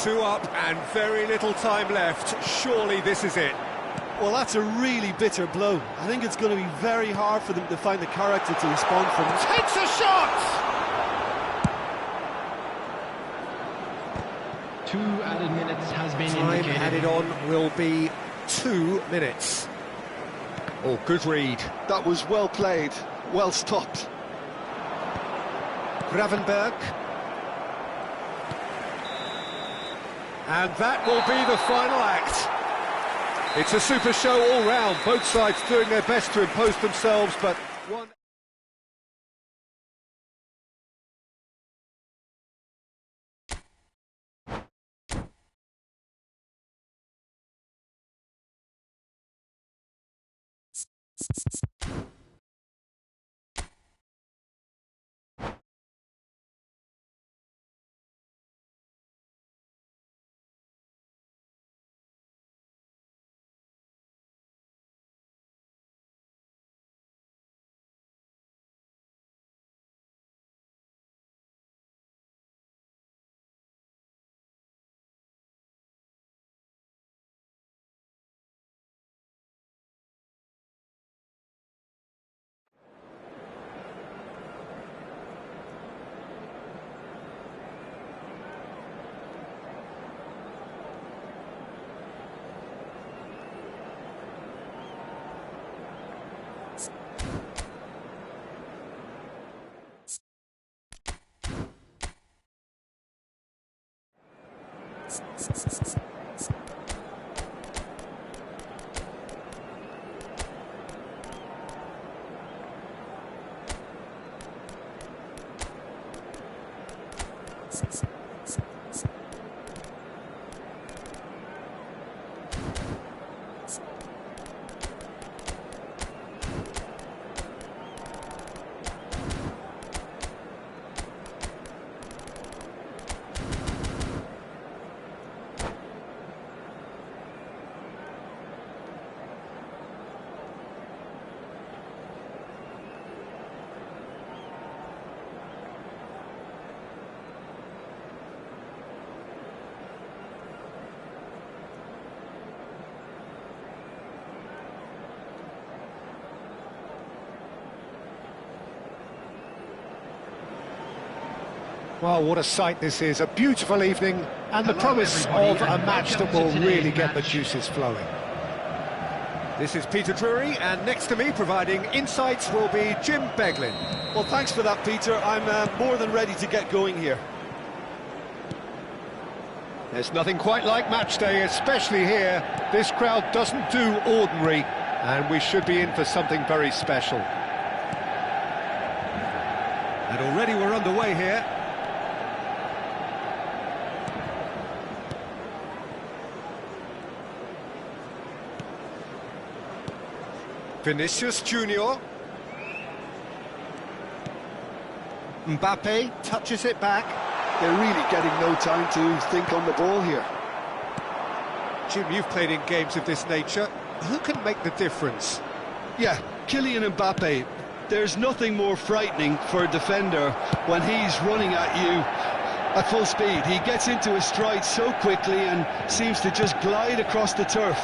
2 up and very little time left. Surely this is it. Well, that's a really bitter blow. I think it's going to be very hard for them to find the character to respond from. Takes a shot! 2 added minutes has been Time indicated. added on will be 2 minutes. Oh, good read. That was well played, well stopped. Gravenberg. And that will be the final act. It's a super show all round, both sides doing their best to impose themselves, but one... Well, what a sight this is, a beautiful evening, and the promise everybody, of a and match that welcome will to today's really get the match. juices flowing. This is Peter Drury, and next to me, providing insights, will be Jim Beglin. Well, thanks for that, Peter. I'm more than ready to get going here. There's nothing quite like match day, especially here. This crowd doesn't do ordinary, and we should be in for something very special. And already we're underway here. Vinicius Junior. Mbappe touches it back. They're really getting no time to think on the ball here. Jim, you've played in games of this nature. Who can make the difference? Yeah, Kylian Mbappe. There's nothing more frightening for a defender when he's running at you at full speed. He gets into his stride so quickly and seems to just glide across the turf.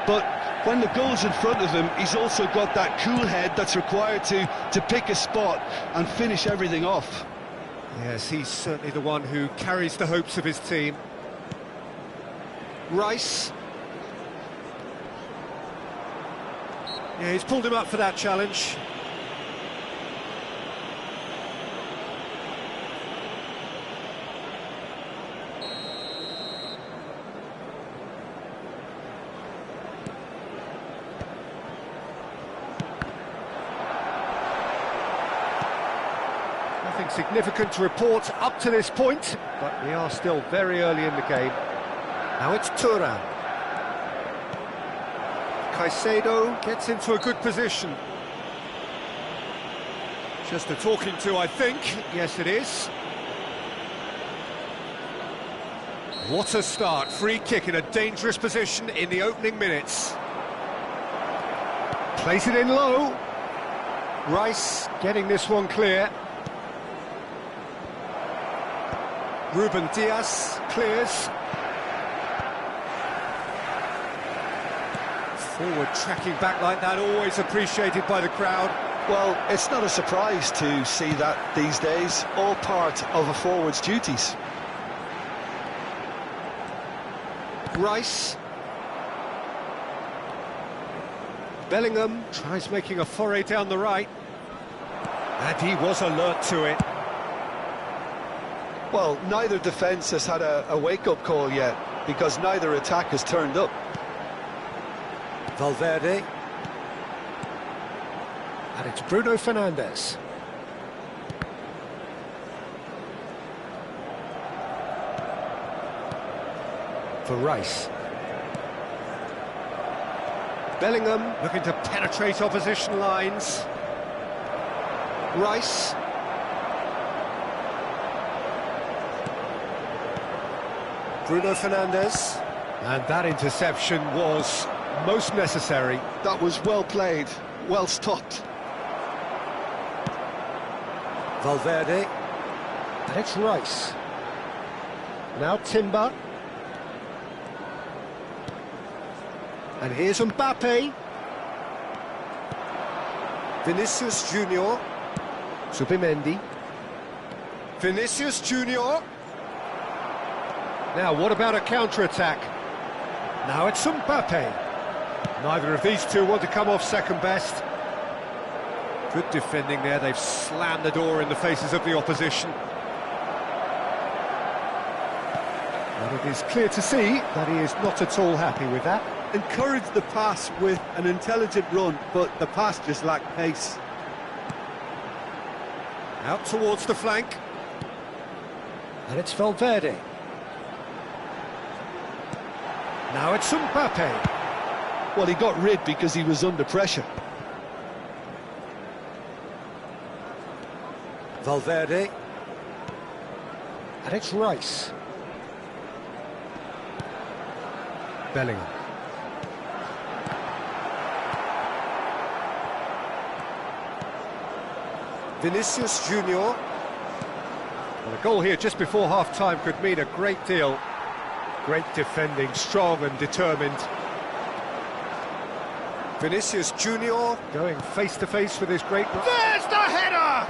But when the goal's in front of him, he's also got that cool head that's required to pick a spot and finish everything off. Yes, he's certainly the one who carries the hopes of his team. Rice. Yeah, he's pulled him up for that challenge. Nothing significant to report up to this point, but we are still very early in the game. Now it's Thuram. Caicedo Gets into a good position. Just a talking to, I think. Yes, it is. What a start. Free kick in a dangerous position in the opening minutes. plays it in low. Rice getting this one clear. Ruben Dias clears. Forward tracking back like that, always appreciated by the crowd. Well, it's not a surprise to see that these days, all part of a forward's duties. Rice. Bellingham tries making a foray down the right. And he was alert to it. Well, neither defence has had a wake-up call yet, because neither attack has turned up. Valverde. And it's Bruno Fernandes. For Rice. Bellingham looking to penetrate opposition lines. Rice. Bruno Fernandes. And that interception was most necessary. That was well played, well stopped. Valverde. And it's Rice. Now Timber. And here's Mbappe. Vinicius Junior. Zubimendi. Vinicius Junior. Now, what about a counter-attack? Now it's Mbappe. Neither of these two want to come off second best. Good defending there. They've slammed the door in the faces of the opposition. And it is clear to see that he is not at all happy with that. Encouraged the pass with an intelligent run, but the pass just lacked pace. Out towards the flank. And it's Valverde. Now it's Mbappe. Well, he got rid because he was under pressure. Valverde. And it's Rice. Bellingham. Vinicius Junior. Well, a goal here just before half-time could mean a great deal. Great defending, strong and determined. Vinicius Junior. Going face-to-face with his great... There's the header!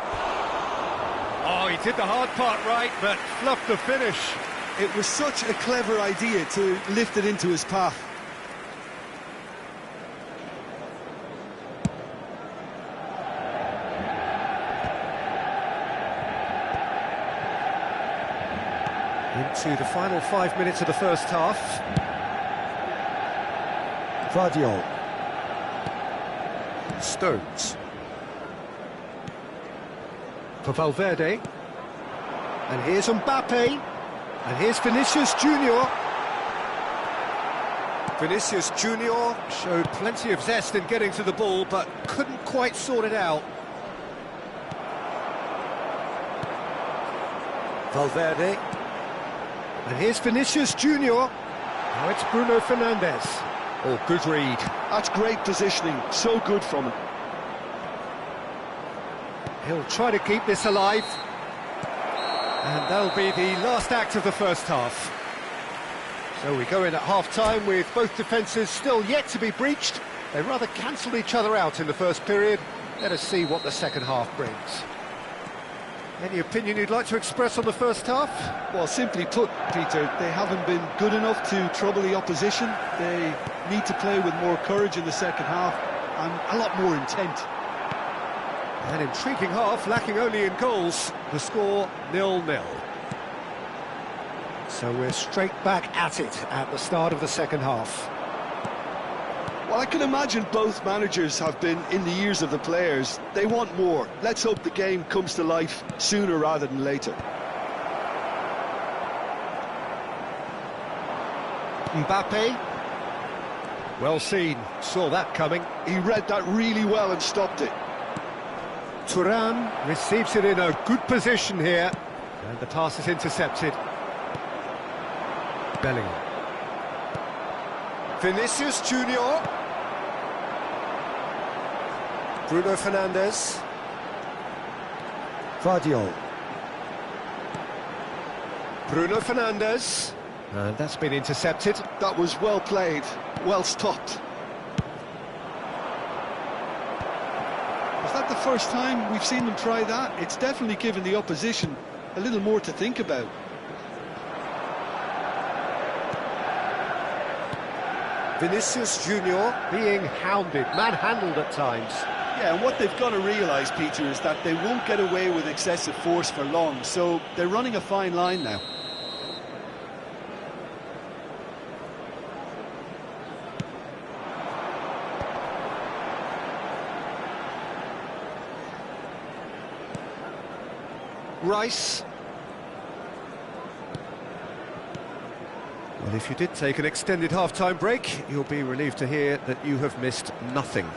Oh, Oh, he did the hard part right, but fluffed the finish. It was such a clever idea to lift it into his path. Into the final 5 minutes of the first half. Vardiol. Stones. For Valverde. And here's Mbappe. And here's Vinicius Junior. Vinicius Junior showed plenty of zest in getting to the ball, but couldn't quite sort it out. Valverde. And here's Vinicius Junior. Now it's Bruno Fernandes. Oh, good read. That's great positioning, so good from him. He'll try to keep this alive. And that'll be the last act of the first half. So we go in at half-time with both defences still yet to be breached. They rather cancelled each other out in the first period. Let us see what the second half brings. Any opinion you'd like to express on the first half? Well, simply put, Peter, they haven't been good enough to trouble the opposition. They need to play with more courage in the second half and a lot more intent. An intriguing half, lacking only in goals. The score 0-0. So we're straight back at it at the start of the second half. Well, I can imagine both managers have been in the ears of the players. They want more. Let's hope the game comes to life sooner rather than later. Mbappe. Well seen, saw that coming. He read that really well and stopped it. Thuram receives it in a good position here. And the pass is intercepted. Bellingham. Vinicius Junior. Bruno Fernandes. Vardiol. Bruno Fernandes. And that's been intercepted. That was well played, well stopped. Is that the first time we've seen them try that? It's definitely given the opposition a little more to think about. Vinicius Junior being hounded, manhandled at times. Yeah, and what they've got to realise, Peter, is that they won't get away with excessive force for long, so they're running a fine line now. Rice. Well, if you did take an extended half-time break, you'll be relieved to hear that you have missed nothing.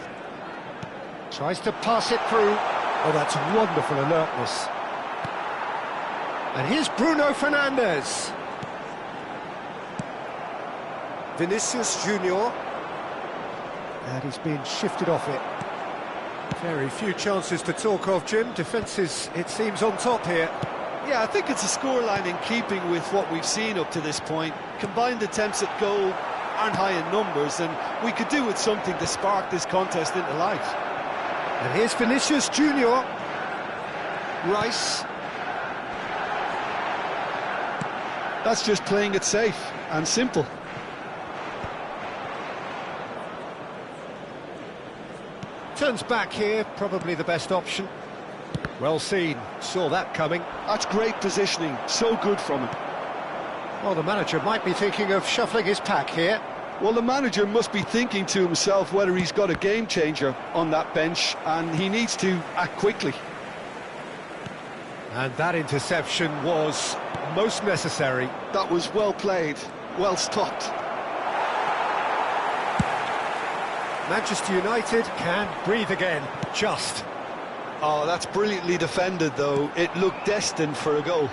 Tries to pass it through. Oh, that's wonderful alertness. And here's Bruno Fernandes. Vinicius Junior. And he's been shifted off it. Very few chances to talk of, Jim. Defence is, it seems, on top here. Yeah, I think it's a scoreline in keeping with what we've seen up to this point. Combined attempts at goal aren't high in numbers, and we could do with something to spark this contest into life. And here's Vinicius Junior. Rice. That's just playing it safe and simple. Turns back here, probably the best option. Well seen, saw that coming. That's great positioning, so good from him. Well, the manager might be thinking of shuffling his pack here. Well, the manager must be thinking to himself whether he's got a game changer on that bench, and he needs to act quickly. And that interception was most necessary. That was well played, well stopped. Manchester United can breathe again, just. Oh, that's brilliantly defended, though. It looked destined for a goal.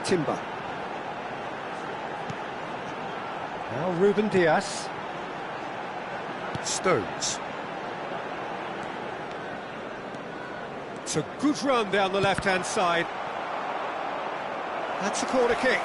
Timber. Now Ruben Dias. Stones. It's a good run down the left-hand side. That's a corner kick.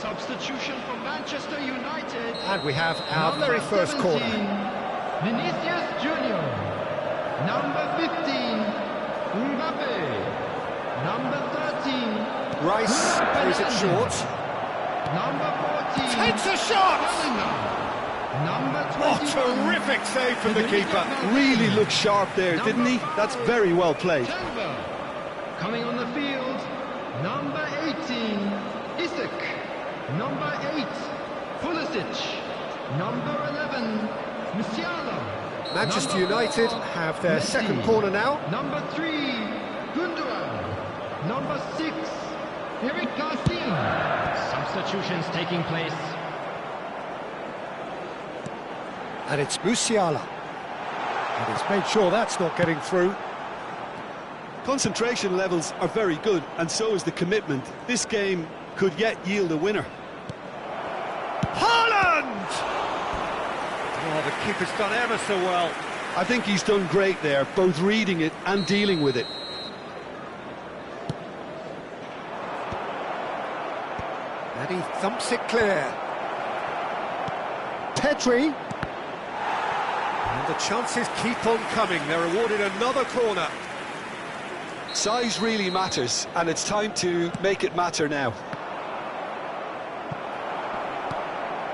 Substitution for Manchester United. And we have our Number very first 17, corner. Vinicius Junior. Number 15, Mbappe. Number 13, Rice plays it short. Number 14, Takes a shot! Bellingham. Number Oh, 21, terrific save from the keeper. Really looked sharp there, didn't he? That's very well played. Denver. Coming on the field, number 18, Isak. Number 8, Pulisic. Number 11, Musiala. Manchester Number United 4, have their Messi. second corner now. Number 3, Gundogan. Number 6, Eric Garcia. Substitutions taking place. And it's Musiala. And he's made sure that's not getting through. Concentration levels are very good, and so is the commitment. This game could yet yield a winner. Haaland! Oh, the keeper's done ever so well. I think he's done great there, both reading it and dealing with it. And he thumps it clear. Pedri. And the chances keep on coming. They're awarded another corner. Size really matters, and it's time to make it matter now.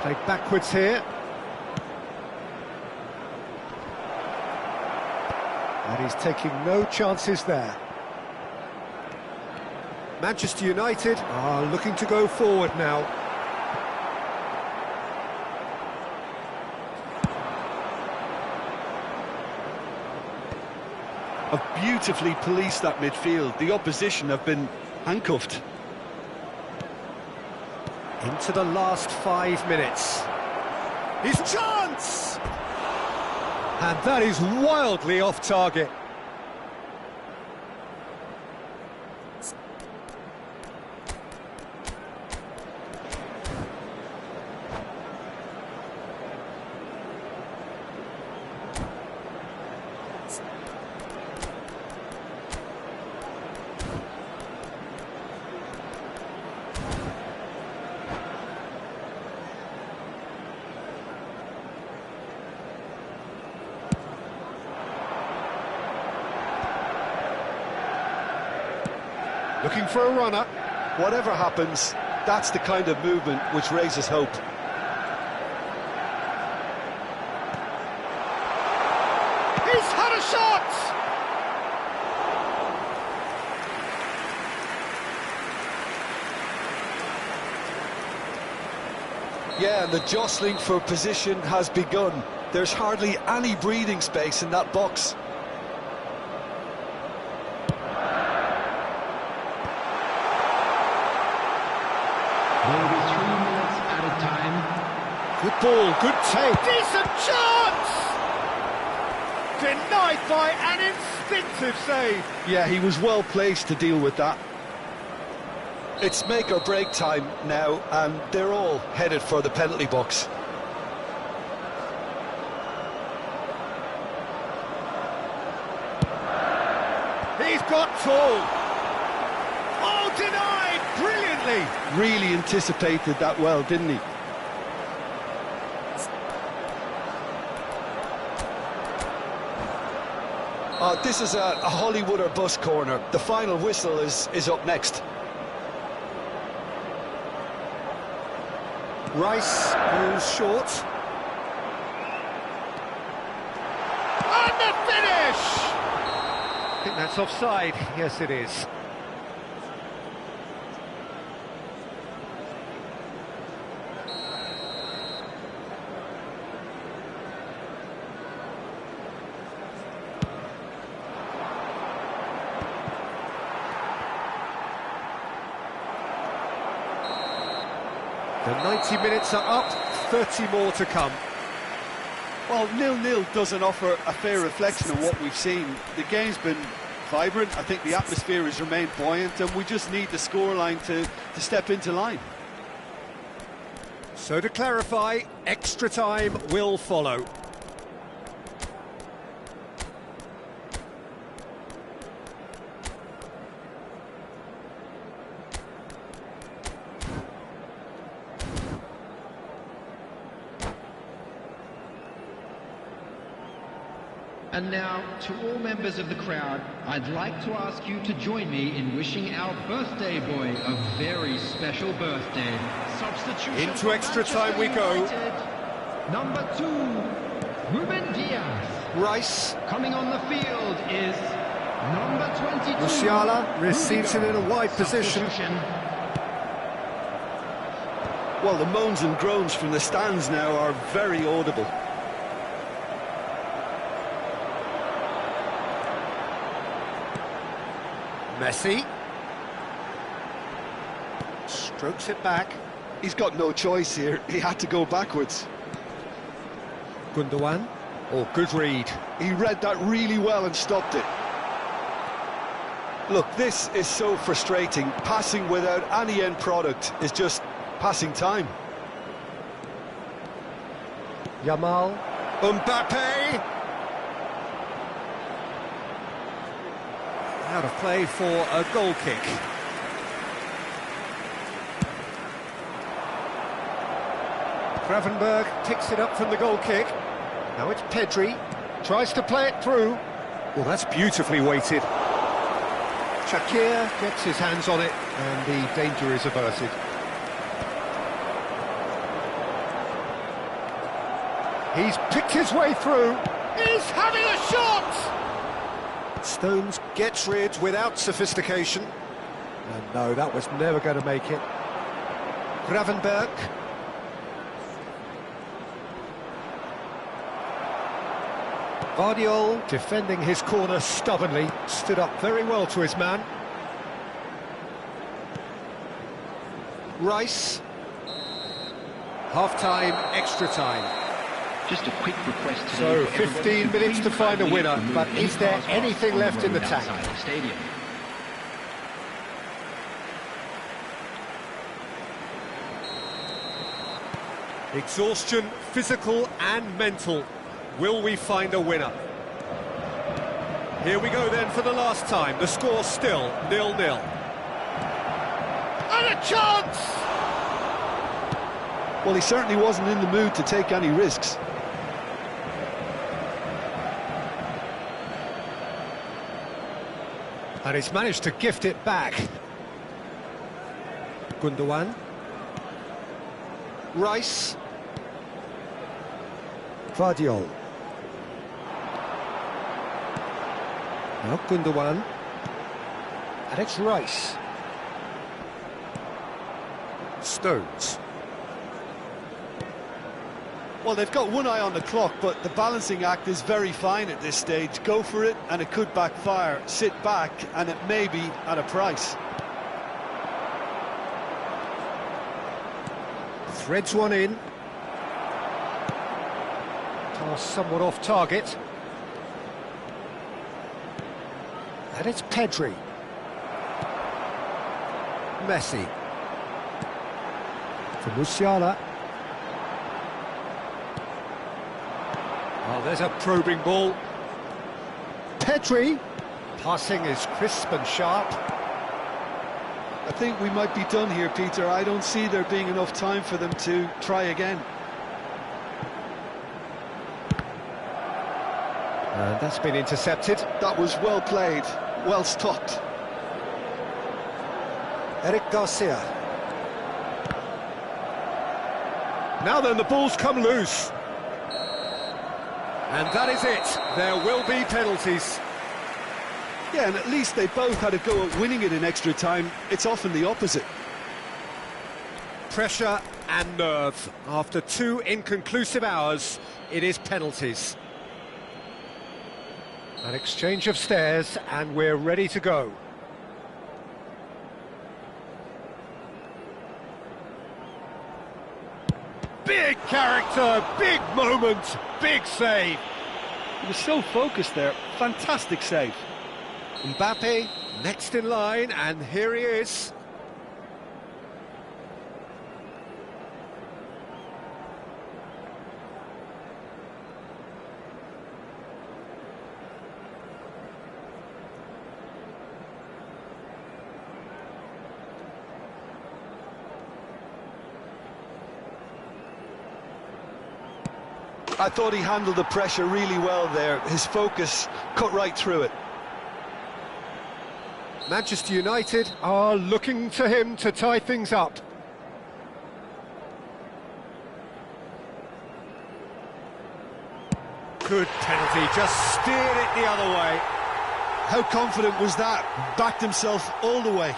Played backwards here. And he's taking no chances there. Manchester United are looking to go forward now. Have beautifully policed that midfield. The opposition have been handcuffed. Into the last 5 minutes. His chance! And that is wildly off target. Looking for a runner. Whatever happens, that's the kind of movement which raises hope. He's had a shot! Yeah, and the jostling for position has begun. There's hardly any breathing space in that box. There will be 3 minutes at a time. Good ball, good take. Decent chance! Denied by an instinctive save. Yeah, he was well placed to deal with that. It's make or break time now, and they're all headed for the penalty box. He's got tall. Oh, denied brilliantly. Really anticipated that well, didn't he? This is a Hollywood or bust corner. The final whistle is up next. Rice goes short. And the finish! I think that's offside. Yes, it is. The 90 minutes are up, 30 more to come. Well, 0-0 doesn't offer a fair reflection of what we've seen. The game's been vibrant. I think the atmosphere has remained buoyant, and we just need the scoreline to step into line. So to clarify, extra time will follow. And now, to all members of the crowd, I'd like to ask you to join me in wishing our birthday boy a very special birthday. Substitution Into for extra Manchester time we go. United. Number 2, Ruben Diaz. Rice. Coming on the field is number 22. Musiala receives it in a wide position. Substitution. Well, the moans and groans from the stands now are very audible. Messi. Strokes it back. He's got no choice here. He had to go backwards. Gundogan. Oh, good read. He read that really well and stopped it. Look, this is so frustrating. Passing without any end product is just passing time. Yamal. Mbappe. Out of play for a goal kick. Gravenberg picks it up from the goal kick. Now it's Pedri. Tries to play it through. Well, that's beautifully weighted. Shakir gets his hands on it, and the danger is averted. He's picked his way through. He's having a shot! Stones gets rid without sophistication. And no, that was never going to make it. Gravenberg. Vardiol defending his corner stubbornly, stood up very well to his man. Rice. Half-time, extra time. Just a quick request today So, for everybody 15 minutes please to find a kindly winner, remove but any is there cars anything parked on left in the road tank? outside the stadium. Exhaustion, physical and mental. Will we find a winner? Here we go then for the last time. The score still 0-0. And a chance! Well, he certainly wasn't in the mood to take any risks. And he's managed to gift it back. Gundogan. Rice. Vardiol. Now Gundogan. And it's Rice. Stones. Well, they've got one eye on the clock, but the balancing act is very fine at this stage. Go for it, and it could backfire. Sit back, and it may be at a price. Threads one in. Pass somewhat off target. And it's Pedri. Messi. For Musiala. Oh, there's a probing ball. Pedri. Passing is crisp and sharp. I think we might be done here, Peter. I don't see there being enough time for them to try again. And that's been intercepted. That was well played, well stopped. Eric Garcia. Now then, the ball's come loose. And that is it. There will be penalties. Yeah, and at least they both had a go at winning it in extra time. It's often the opposite. Pressure and nerve. After 2 inconclusive hours, it is penalties. An exchange of stares, and we're ready to go. Big character, big moment, big save. He was so focused there. Fantastic save. Mbappe next in line, and here he is. I thought he handled the pressure really well there. His focus cut right through it. Manchester United are looking to him to tie things up. Good penalty, just steered it the other way. How confident was that? Backed himself all the way.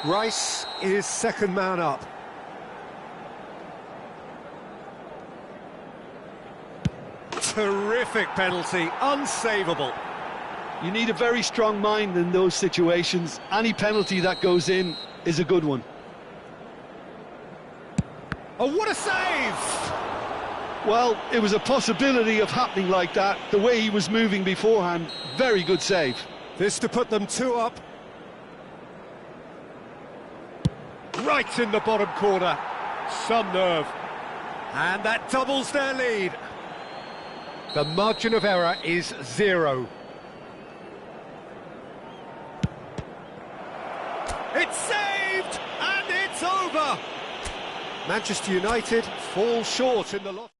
Rice is second man up. Terrific penalty, unsavable. You need a very strong mind in those situations. Any penalty that goes in is a good one. Oh, what a save! Well, it was a possibility of happening like that. The way he was moving beforehand, very good save. This to put them 2 up. Right in the bottom corner. Some nerve. And that doubles their lead. The margin of error is 0. It's saved, and it's over. Manchester United fall short in the loss.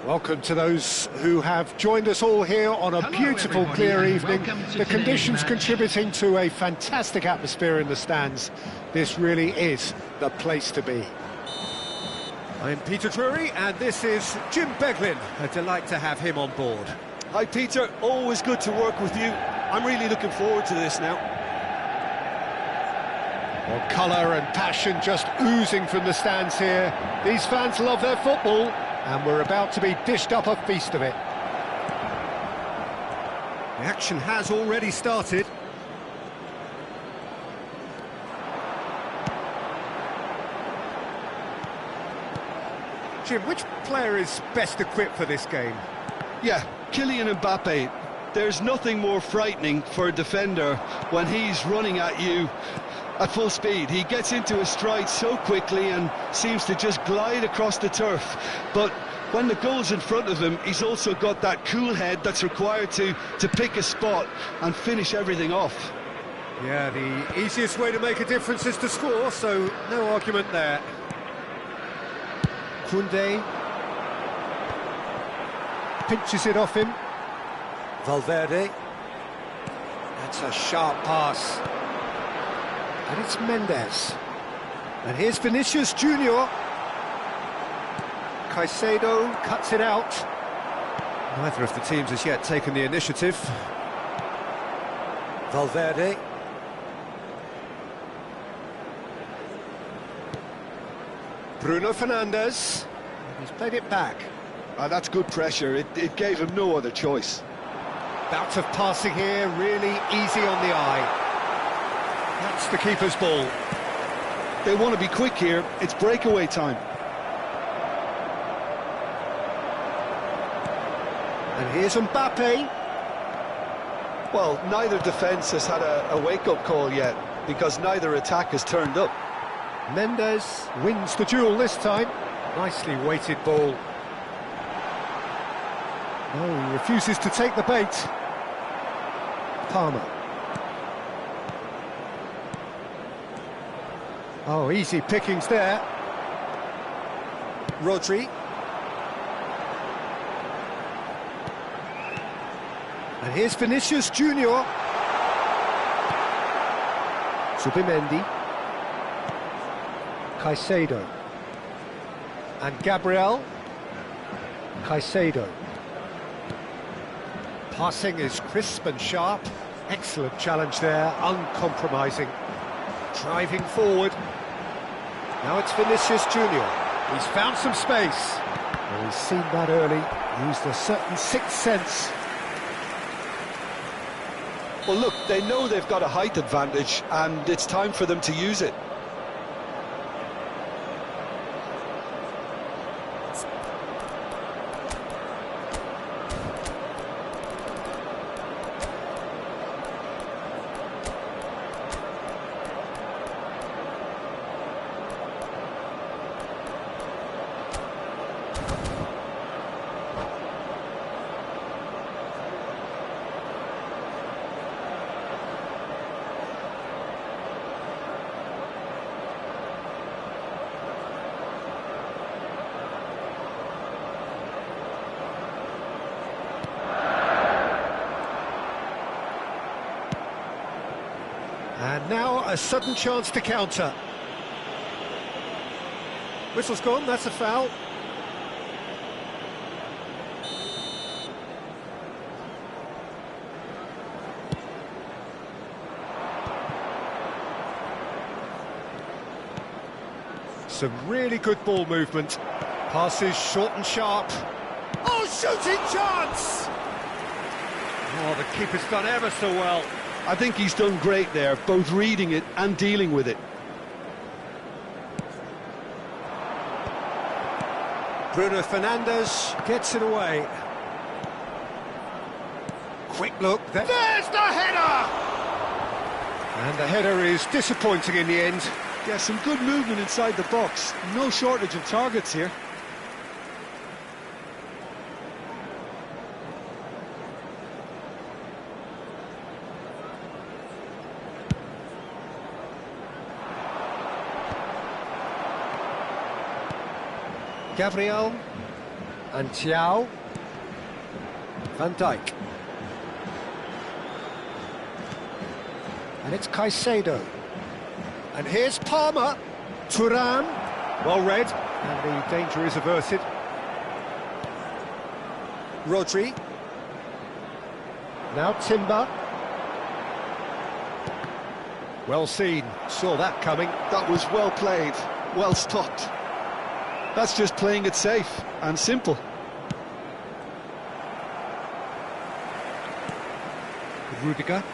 Welcome to those who have joined us all here on a beautiful, clear evening. The conditions contributing to a fantastic atmosphere in the stands. This really is the place to be. I'm Peter Drury, and this is Jim Beglin. A delight to have him on board. Hi, Peter. Always good to work with you. I'm really looking forward to this now. Well, colour and passion just oozing from the stands here. These fans love their football, and we're about to be dished up a feast of it. The action has already started. Jim, which player is best equipped for this game? Yeah, Kylian Mbappe. There's nothing more frightening for a defender when he's running at you at full speed. He gets into his stride so quickly and seems to just glide across the turf. But when the goal's in front of him, he's also got that cool head that's required to pick a spot and finish everything off. Yeah, the easiest way to make a difference is to score, so no argument there. Koundé. pinches it off him. Valverde. That's a sharp pass. And it's Mendes. And here's Vinicius Junior. Caicedo cuts it out. Neither of the teams has yet taken the initiative. Valverde. Bruno Fernandes. He's played it back. That's good pressure. It gave him no other choice. Bout of passing here, really easy on the eye. That's the keeper's ball. They want to be quick here. It's breakaway time. And here's Mbappe. Well, neither defence has had a wake-up call yet, because neither attack has turned up. Mendes wins the duel this time. Nicely weighted ball. No, he refuses to take the bait. Palmer. Oh, easy pickings there. Rodri. And here's Vinicius Junior. Zubimendi. Caicedo. And Gabriel. Caicedo. Passing is crisp and sharp. Excellent challenge there, uncompromising. Driving forward. Now it's Vinicius Junior. He's found some space. Well, he's seen that early, used a certain sixth sense. Well, look, they know they've got a height advantage, and it's time for them to use it. And now a sudden chance to counter. Whistle's gone, that's a foul. Some really good ball movement. Passes short and sharp. Oh, shooting chance! Oh, the keeper's done ever so well. I think he's done great there, both reading it and dealing with it. Bruno Fernandes gets it away. Quick look. There's the header! And the header is disappointing in the end. Yeah, some good movement inside the box. No shortage of targets here. Gabriel and Thiaw. Van Dijk. And it's Caicedo. And here's Palmer. Thuram. Well read. And the danger is averted. Rodri. Now Timber. Well seen. Saw that coming. That was well played. Well stopped. That's just playing it safe and simple. Rudiger.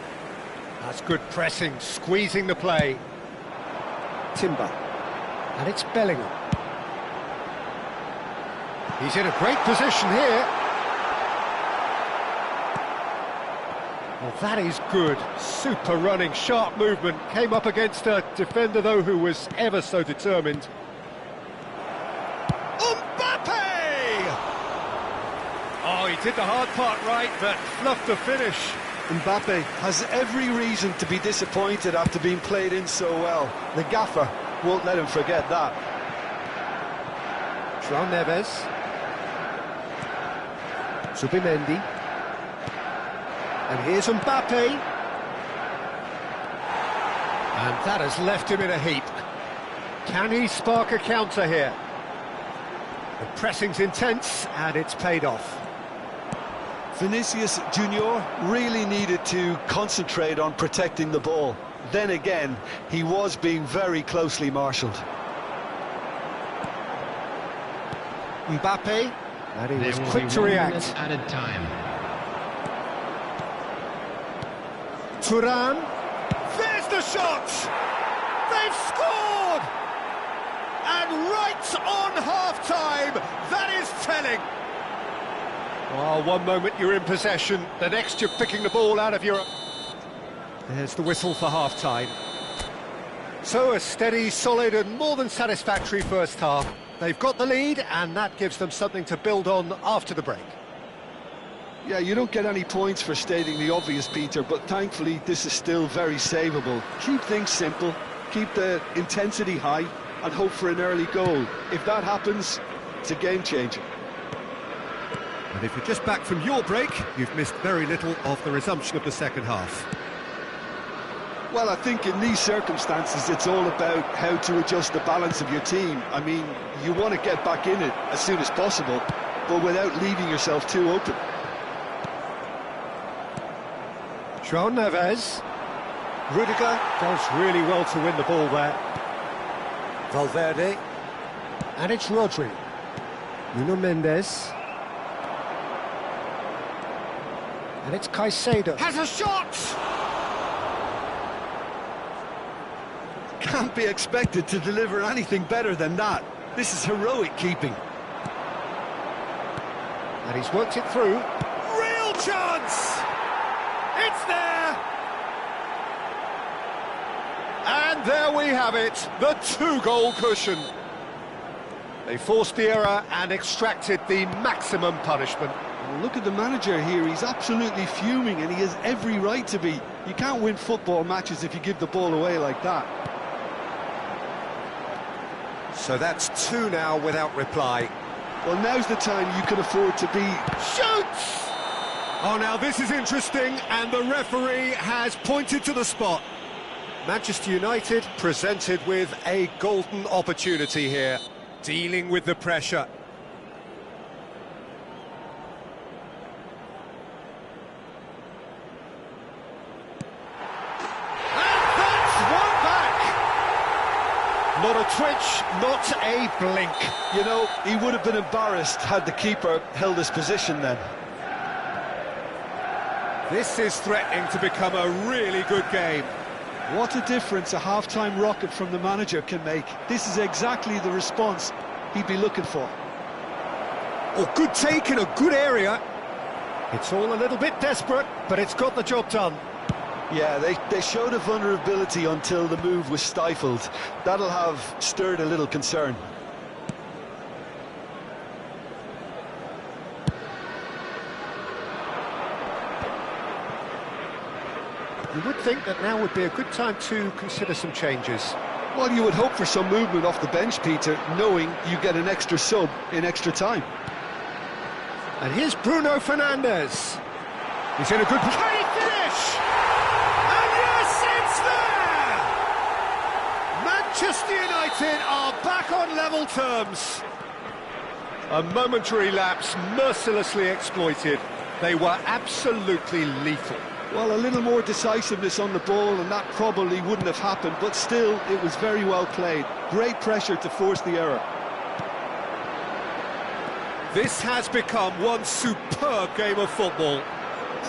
That's good pressing, squeezing the play. Timber. And it's Bellingham. He's in a great position here. Well, that is good. Super running, sharp movement. Came up against a defender, though, who was ever so determined. Oh, he did the hard part right, but fluffed the finish. Mbappe has every reason to be disappointed after being played in so well. The gaffer won't let him forget that. João Neves. Zubimendi. And here's Mbappe. And that has left him in a heap. Can he spark a counter here? The pressing's intense, and it's paid off. Vinicius Junior really needed to concentrate on protecting the ball. Then again, he was being very closely marshalled. Mbappe, and he There was will quick be to 1 react. minute added time. Thuram, There's the shot! They've scored! And right on half-time, that is telling. well, one moment you're in possession, the next you're picking the ball out of your... There's the whistle for half-time. So a steady, solid and more than satisfactory first half. They've got the lead, and that gives them something to build on after the break. Yeah, you don't get any points for stating the obvious, Peter, but thankfully this is still very savable. Keep things simple, keep the intensity high, and hope for an early goal. If that happens, it's a game changer. And if you're just back from your break, you've missed very little of the resumption of the second half. Well, I think in these circumstances, it's all about how to adjust the balance of your team. I mean, you want to get back in it as soon as possible, but without leaving yourself too open. João Neves. Rudiger does really well to win the ball there. Valverde. And it's Rodri. Nuno Mendes. And it's Caicedo. Has a shot! Can't be expected to deliver anything better than that. This is heroic keeping. And he's worked it through. Real chance! It's there! And there we have it, the two-goal cushion. They forced the error and extracted the maximum punishment. Well, look at the manager here, he's absolutely fuming and he has every right to be. You can't win football matches if you give the ball away like that. So that's two now without reply. Well, now's the time you can afford to be... Shoots! Oh, now this is interesting, and the referee has pointed to the spot. Manchester United presented with a golden opportunity here, dealing with the pressure. Not a twitch, not a blink. You know, he would have been embarrassed had the keeper held his position then. This is threatening to become a really good game. What a difference a half-time rocket from the manager can make. This is exactly the response he'd be looking for. Oh, good take in a good area. It's all a little bit desperate, but it's got the job done. Yeah, they showed a vulnerability until the move was stifled. That'll have stirred a little concern. You would think that now would be a good time to consider some changes. Well, you would hope for some movement off the bench, Peter, knowing you get an extra sub in extra time. And here's Bruno Fernandes. He's in a good... Can he finish? And yes, it's there! Manchester United are back on level terms. A momentary lapse mercilessly exploited. They were absolutely lethal. Well, a little more decisiveness on the ball and that probably wouldn't have happened, but still, it was very well played. Great pressure to force the error. This has become one superb game of football.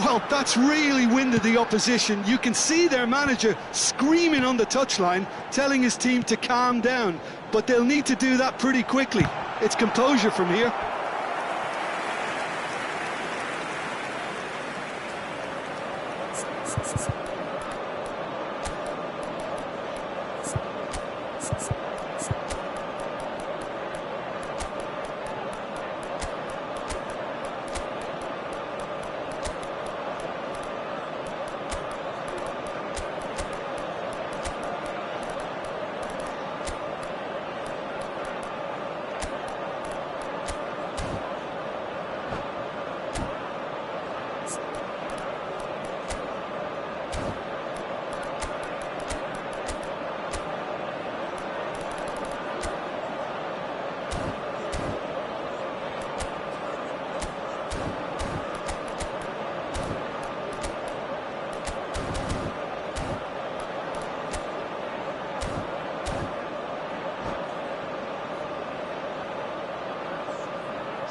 Well, that's really winded the opposition. You can see their manager screaming on the touchline, telling his team to calm down, but they'll need to do that pretty quickly. It's composure from here.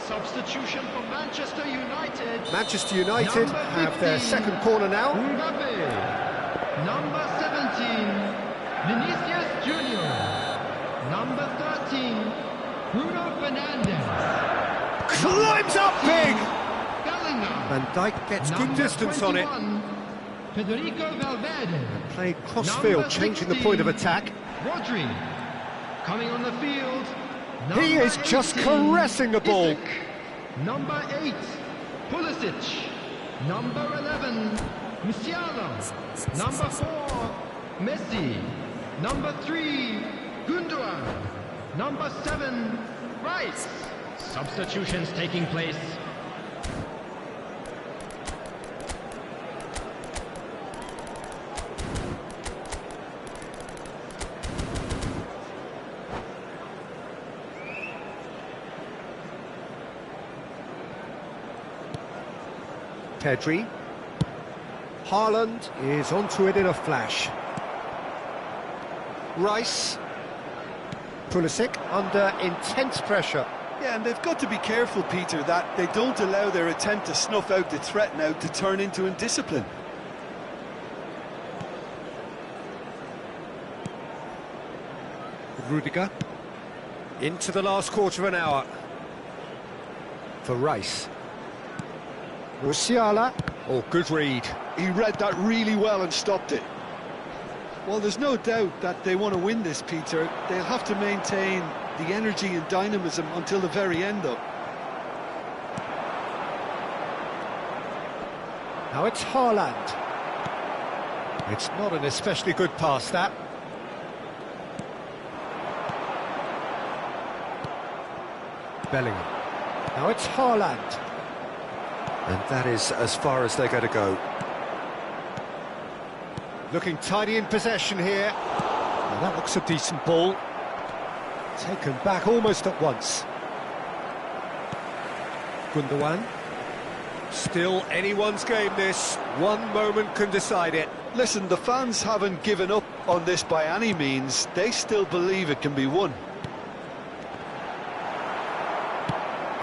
Substitution for Manchester United. Manchester United Number have their 15, second corner now. Mbappe. Number 17, Vinicius Junior. Number 13, Bruno Fernandes. Climbs up big! Bellingham. Van Dijk gets good Number distance on it. 21, Federico Valverde. Played cross-field, changing the point of attack. Rodri. Coming on the field. He number is just 18, caressing the ball. Isak. Number 8, Pulisic. Number 11, Musiala. Number 4, Messi. Number 3, Gundogan. Number 7, Rice. Substitutions taking place. Pedri. Haaland is onto it in a flash. Rice. Pulisic under intense pressure. Yeah, and they've got to be careful, Peter, that they don't allow their attempt to snuff out the threat now to turn into indiscipline. Rudiger. Into the last quarter of an hour. For Rice. Musiala. Oh, good read. He read that really well and stopped it. Well, there's no doubt that they want to win this, Peter. They'll have to maintain the energy and dynamism until the very end, though. Now it's Haaland. It's not an especially good pass, that. Bellingham. Now it's Haaland. And that is as far as they're going to go. Looking tidy in possession here. Now that looks a decent ball. Taken back almost at once. Gundogan. Still anyone's game, this. One moment can decide it. Listen, the fans haven't given up on this by any means. They still believe it can be won.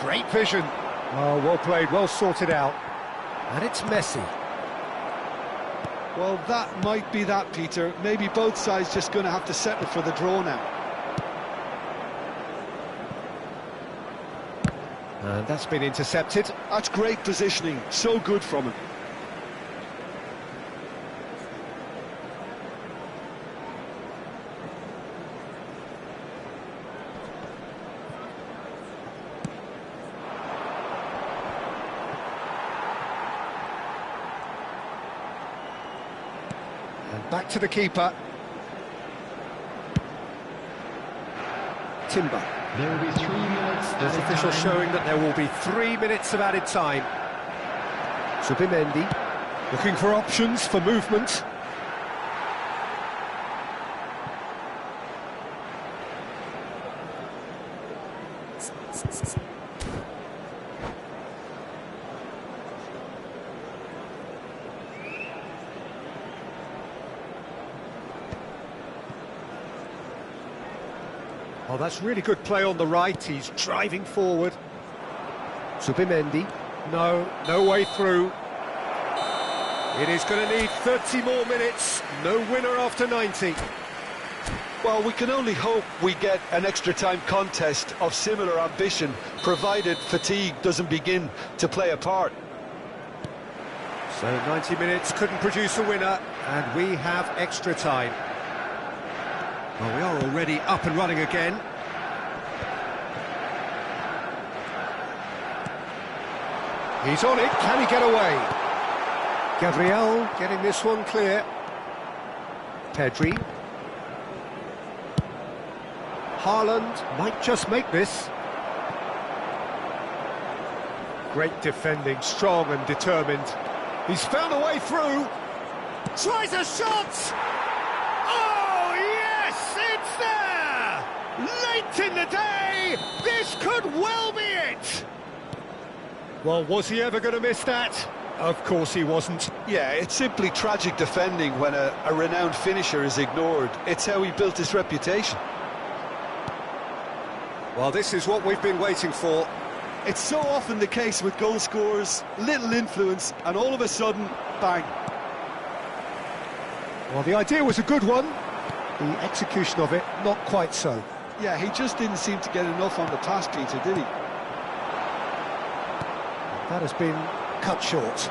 Great vision. Oh, well played, well sorted out. And it's Messi. Well, that might be that, Peter. Maybe both sides just going to have to settle for the draw now. And that's been intercepted. That's great positioning. So good from him. And back to the keeper. Timber. There will be 3 minutes. There's official showing that there will be 3 minutes of added time. Zubimendi looking for options for movement. Oh, that's really good play on the right. He's driving forward. Zubimendi. No way through. It is going to need 30 more minutes. No winner after 90. Well, we can only hope we get an extra time contest of similar ambition, provided fatigue doesn't begin to play a part. So 90 minutes couldn't produce a winner, and we have extra time. Well, we are already up and running again. He's on it, can he get away? Gabriel getting this one clear. Pedri. Haaland might just make this. Great defending, strong and determined. He's found a way through. Tries a shot! Oh, yes, it's there! Late in the day, this could well be it! Well, was he ever going to miss that? Of course he wasn't. Yeah, it's simply tragic defending when a renowned finisher is ignored. It's how he built his reputation. Well, this is what we've been waiting for. It's so often the case with goal scorers, little influence, and all of a sudden, bang. Well, the idea was a good one. The execution of it, not quite so. Yeah, he just didn't seem to get enough on the pass, Peter, did he? That has been cut short.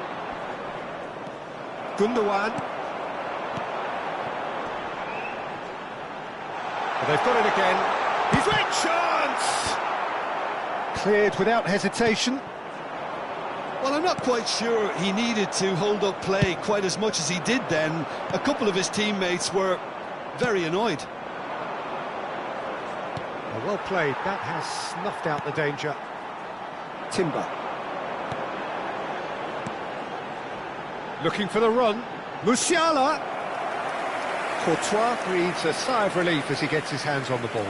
Gundogan. Well, they've got it again. He's in chance! Cleared without hesitation. Well, I'm not quite sure he needed to hold up play quite as much as he did then. A couple of his teammates were very annoyed. Well played, that has snuffed out the danger. Timber. Looking for the run. Musiala. Courtois breathes a sigh of relief as he gets his hands on the ball.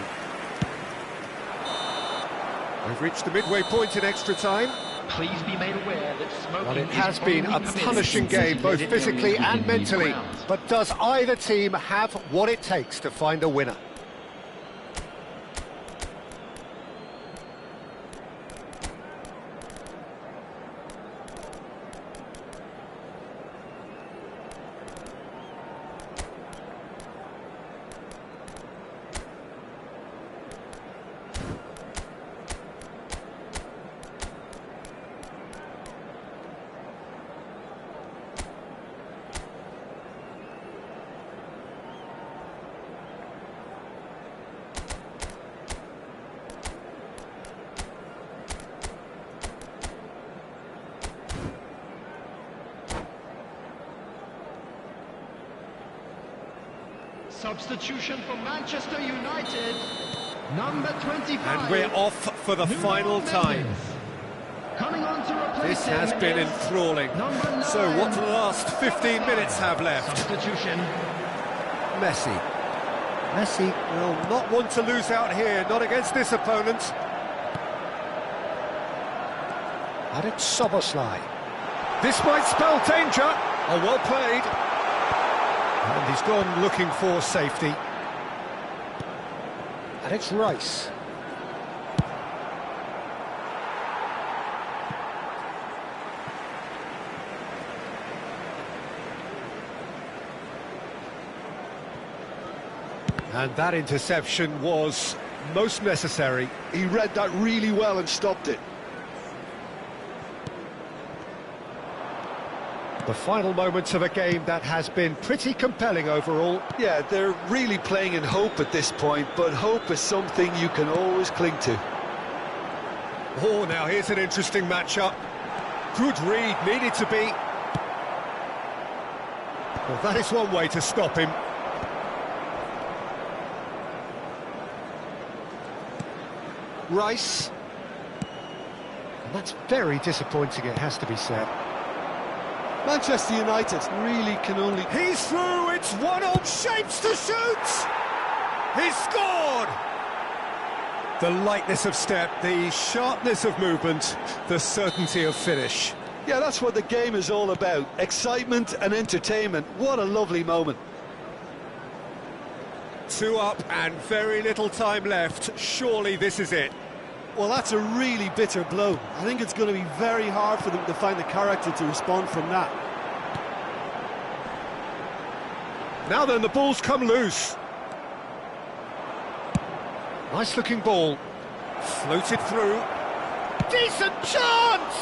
We've reached the midway point in extra time. Please be made aware that smoking Well, it has is been only a permitted punishing in game, both designated physically areas and within these mentally. grounds. But does either team have what it takes to find a winner? Substitution for Manchester United, number 25. And we're off for the final time. Coming on to replace This has him been is enthralling. number 9. So what do the last 15 minutes have left? Substitution. Messi. Messi will not want to lose out here, not against this opponent. And it's Szoboszlai. This might spell danger. Oh, well played. And he's gone looking for safety. And it's Rice. And that interception was most necessary. He read that really well and stopped it. The final moments of a game that has been pretty compelling overall. Yeah, they're really playing in hope at this point, but hope is something you can always cling to. Oh, now here's an interesting matchup. Good read, needed to be. Well, that is one way to stop him. Rice. And that's very disappointing, it has to be said. Manchester United really can only... He's through, it's one-on, shapes to shoot! He's scored! The lightness of step, the sharpness of movement, the certainty of finish. Yeah, that's what the game is all about. Excitement and entertainment. What a lovely moment. 2 up and very little time left. Surely this is it. Well, that's a really bitter blow. I think it's going to be very hard for them to find the character to respond from that. Now then, the ball's come loose. Nice looking ball. Floated through. Decent chance!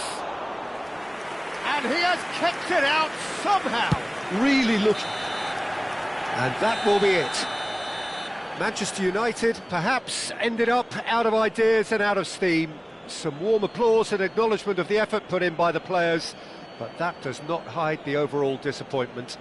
And he has kicked it out somehow. Really looking... And that will be it. Manchester United perhaps ended up out of ideas and out of steam. Some warm applause and acknowledgement of the effort put in by the players, but that does not hide the overall disappointment.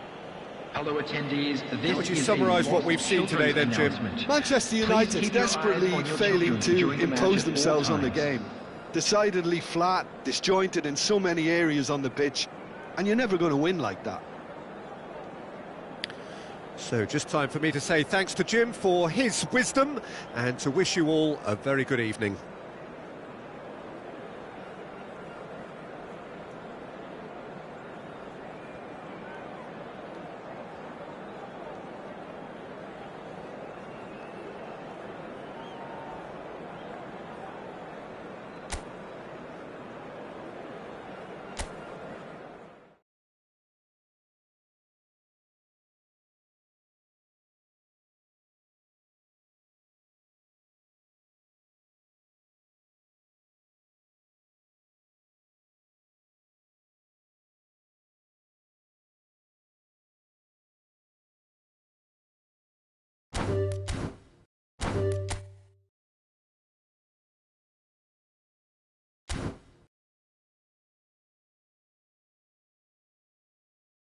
Hello attendees, this Would you is summarise a what we've seen today then, Jim? announcement. Manchester Please United keep your eye desperately on your failing children to during the match impose at themselves all on the times. game. Decidedly flat, disjointed in so many areas on the pitch, and you're never going to win like that. So just time for me to say thanks to Jim for his wisdom and to wish you all a very good evening.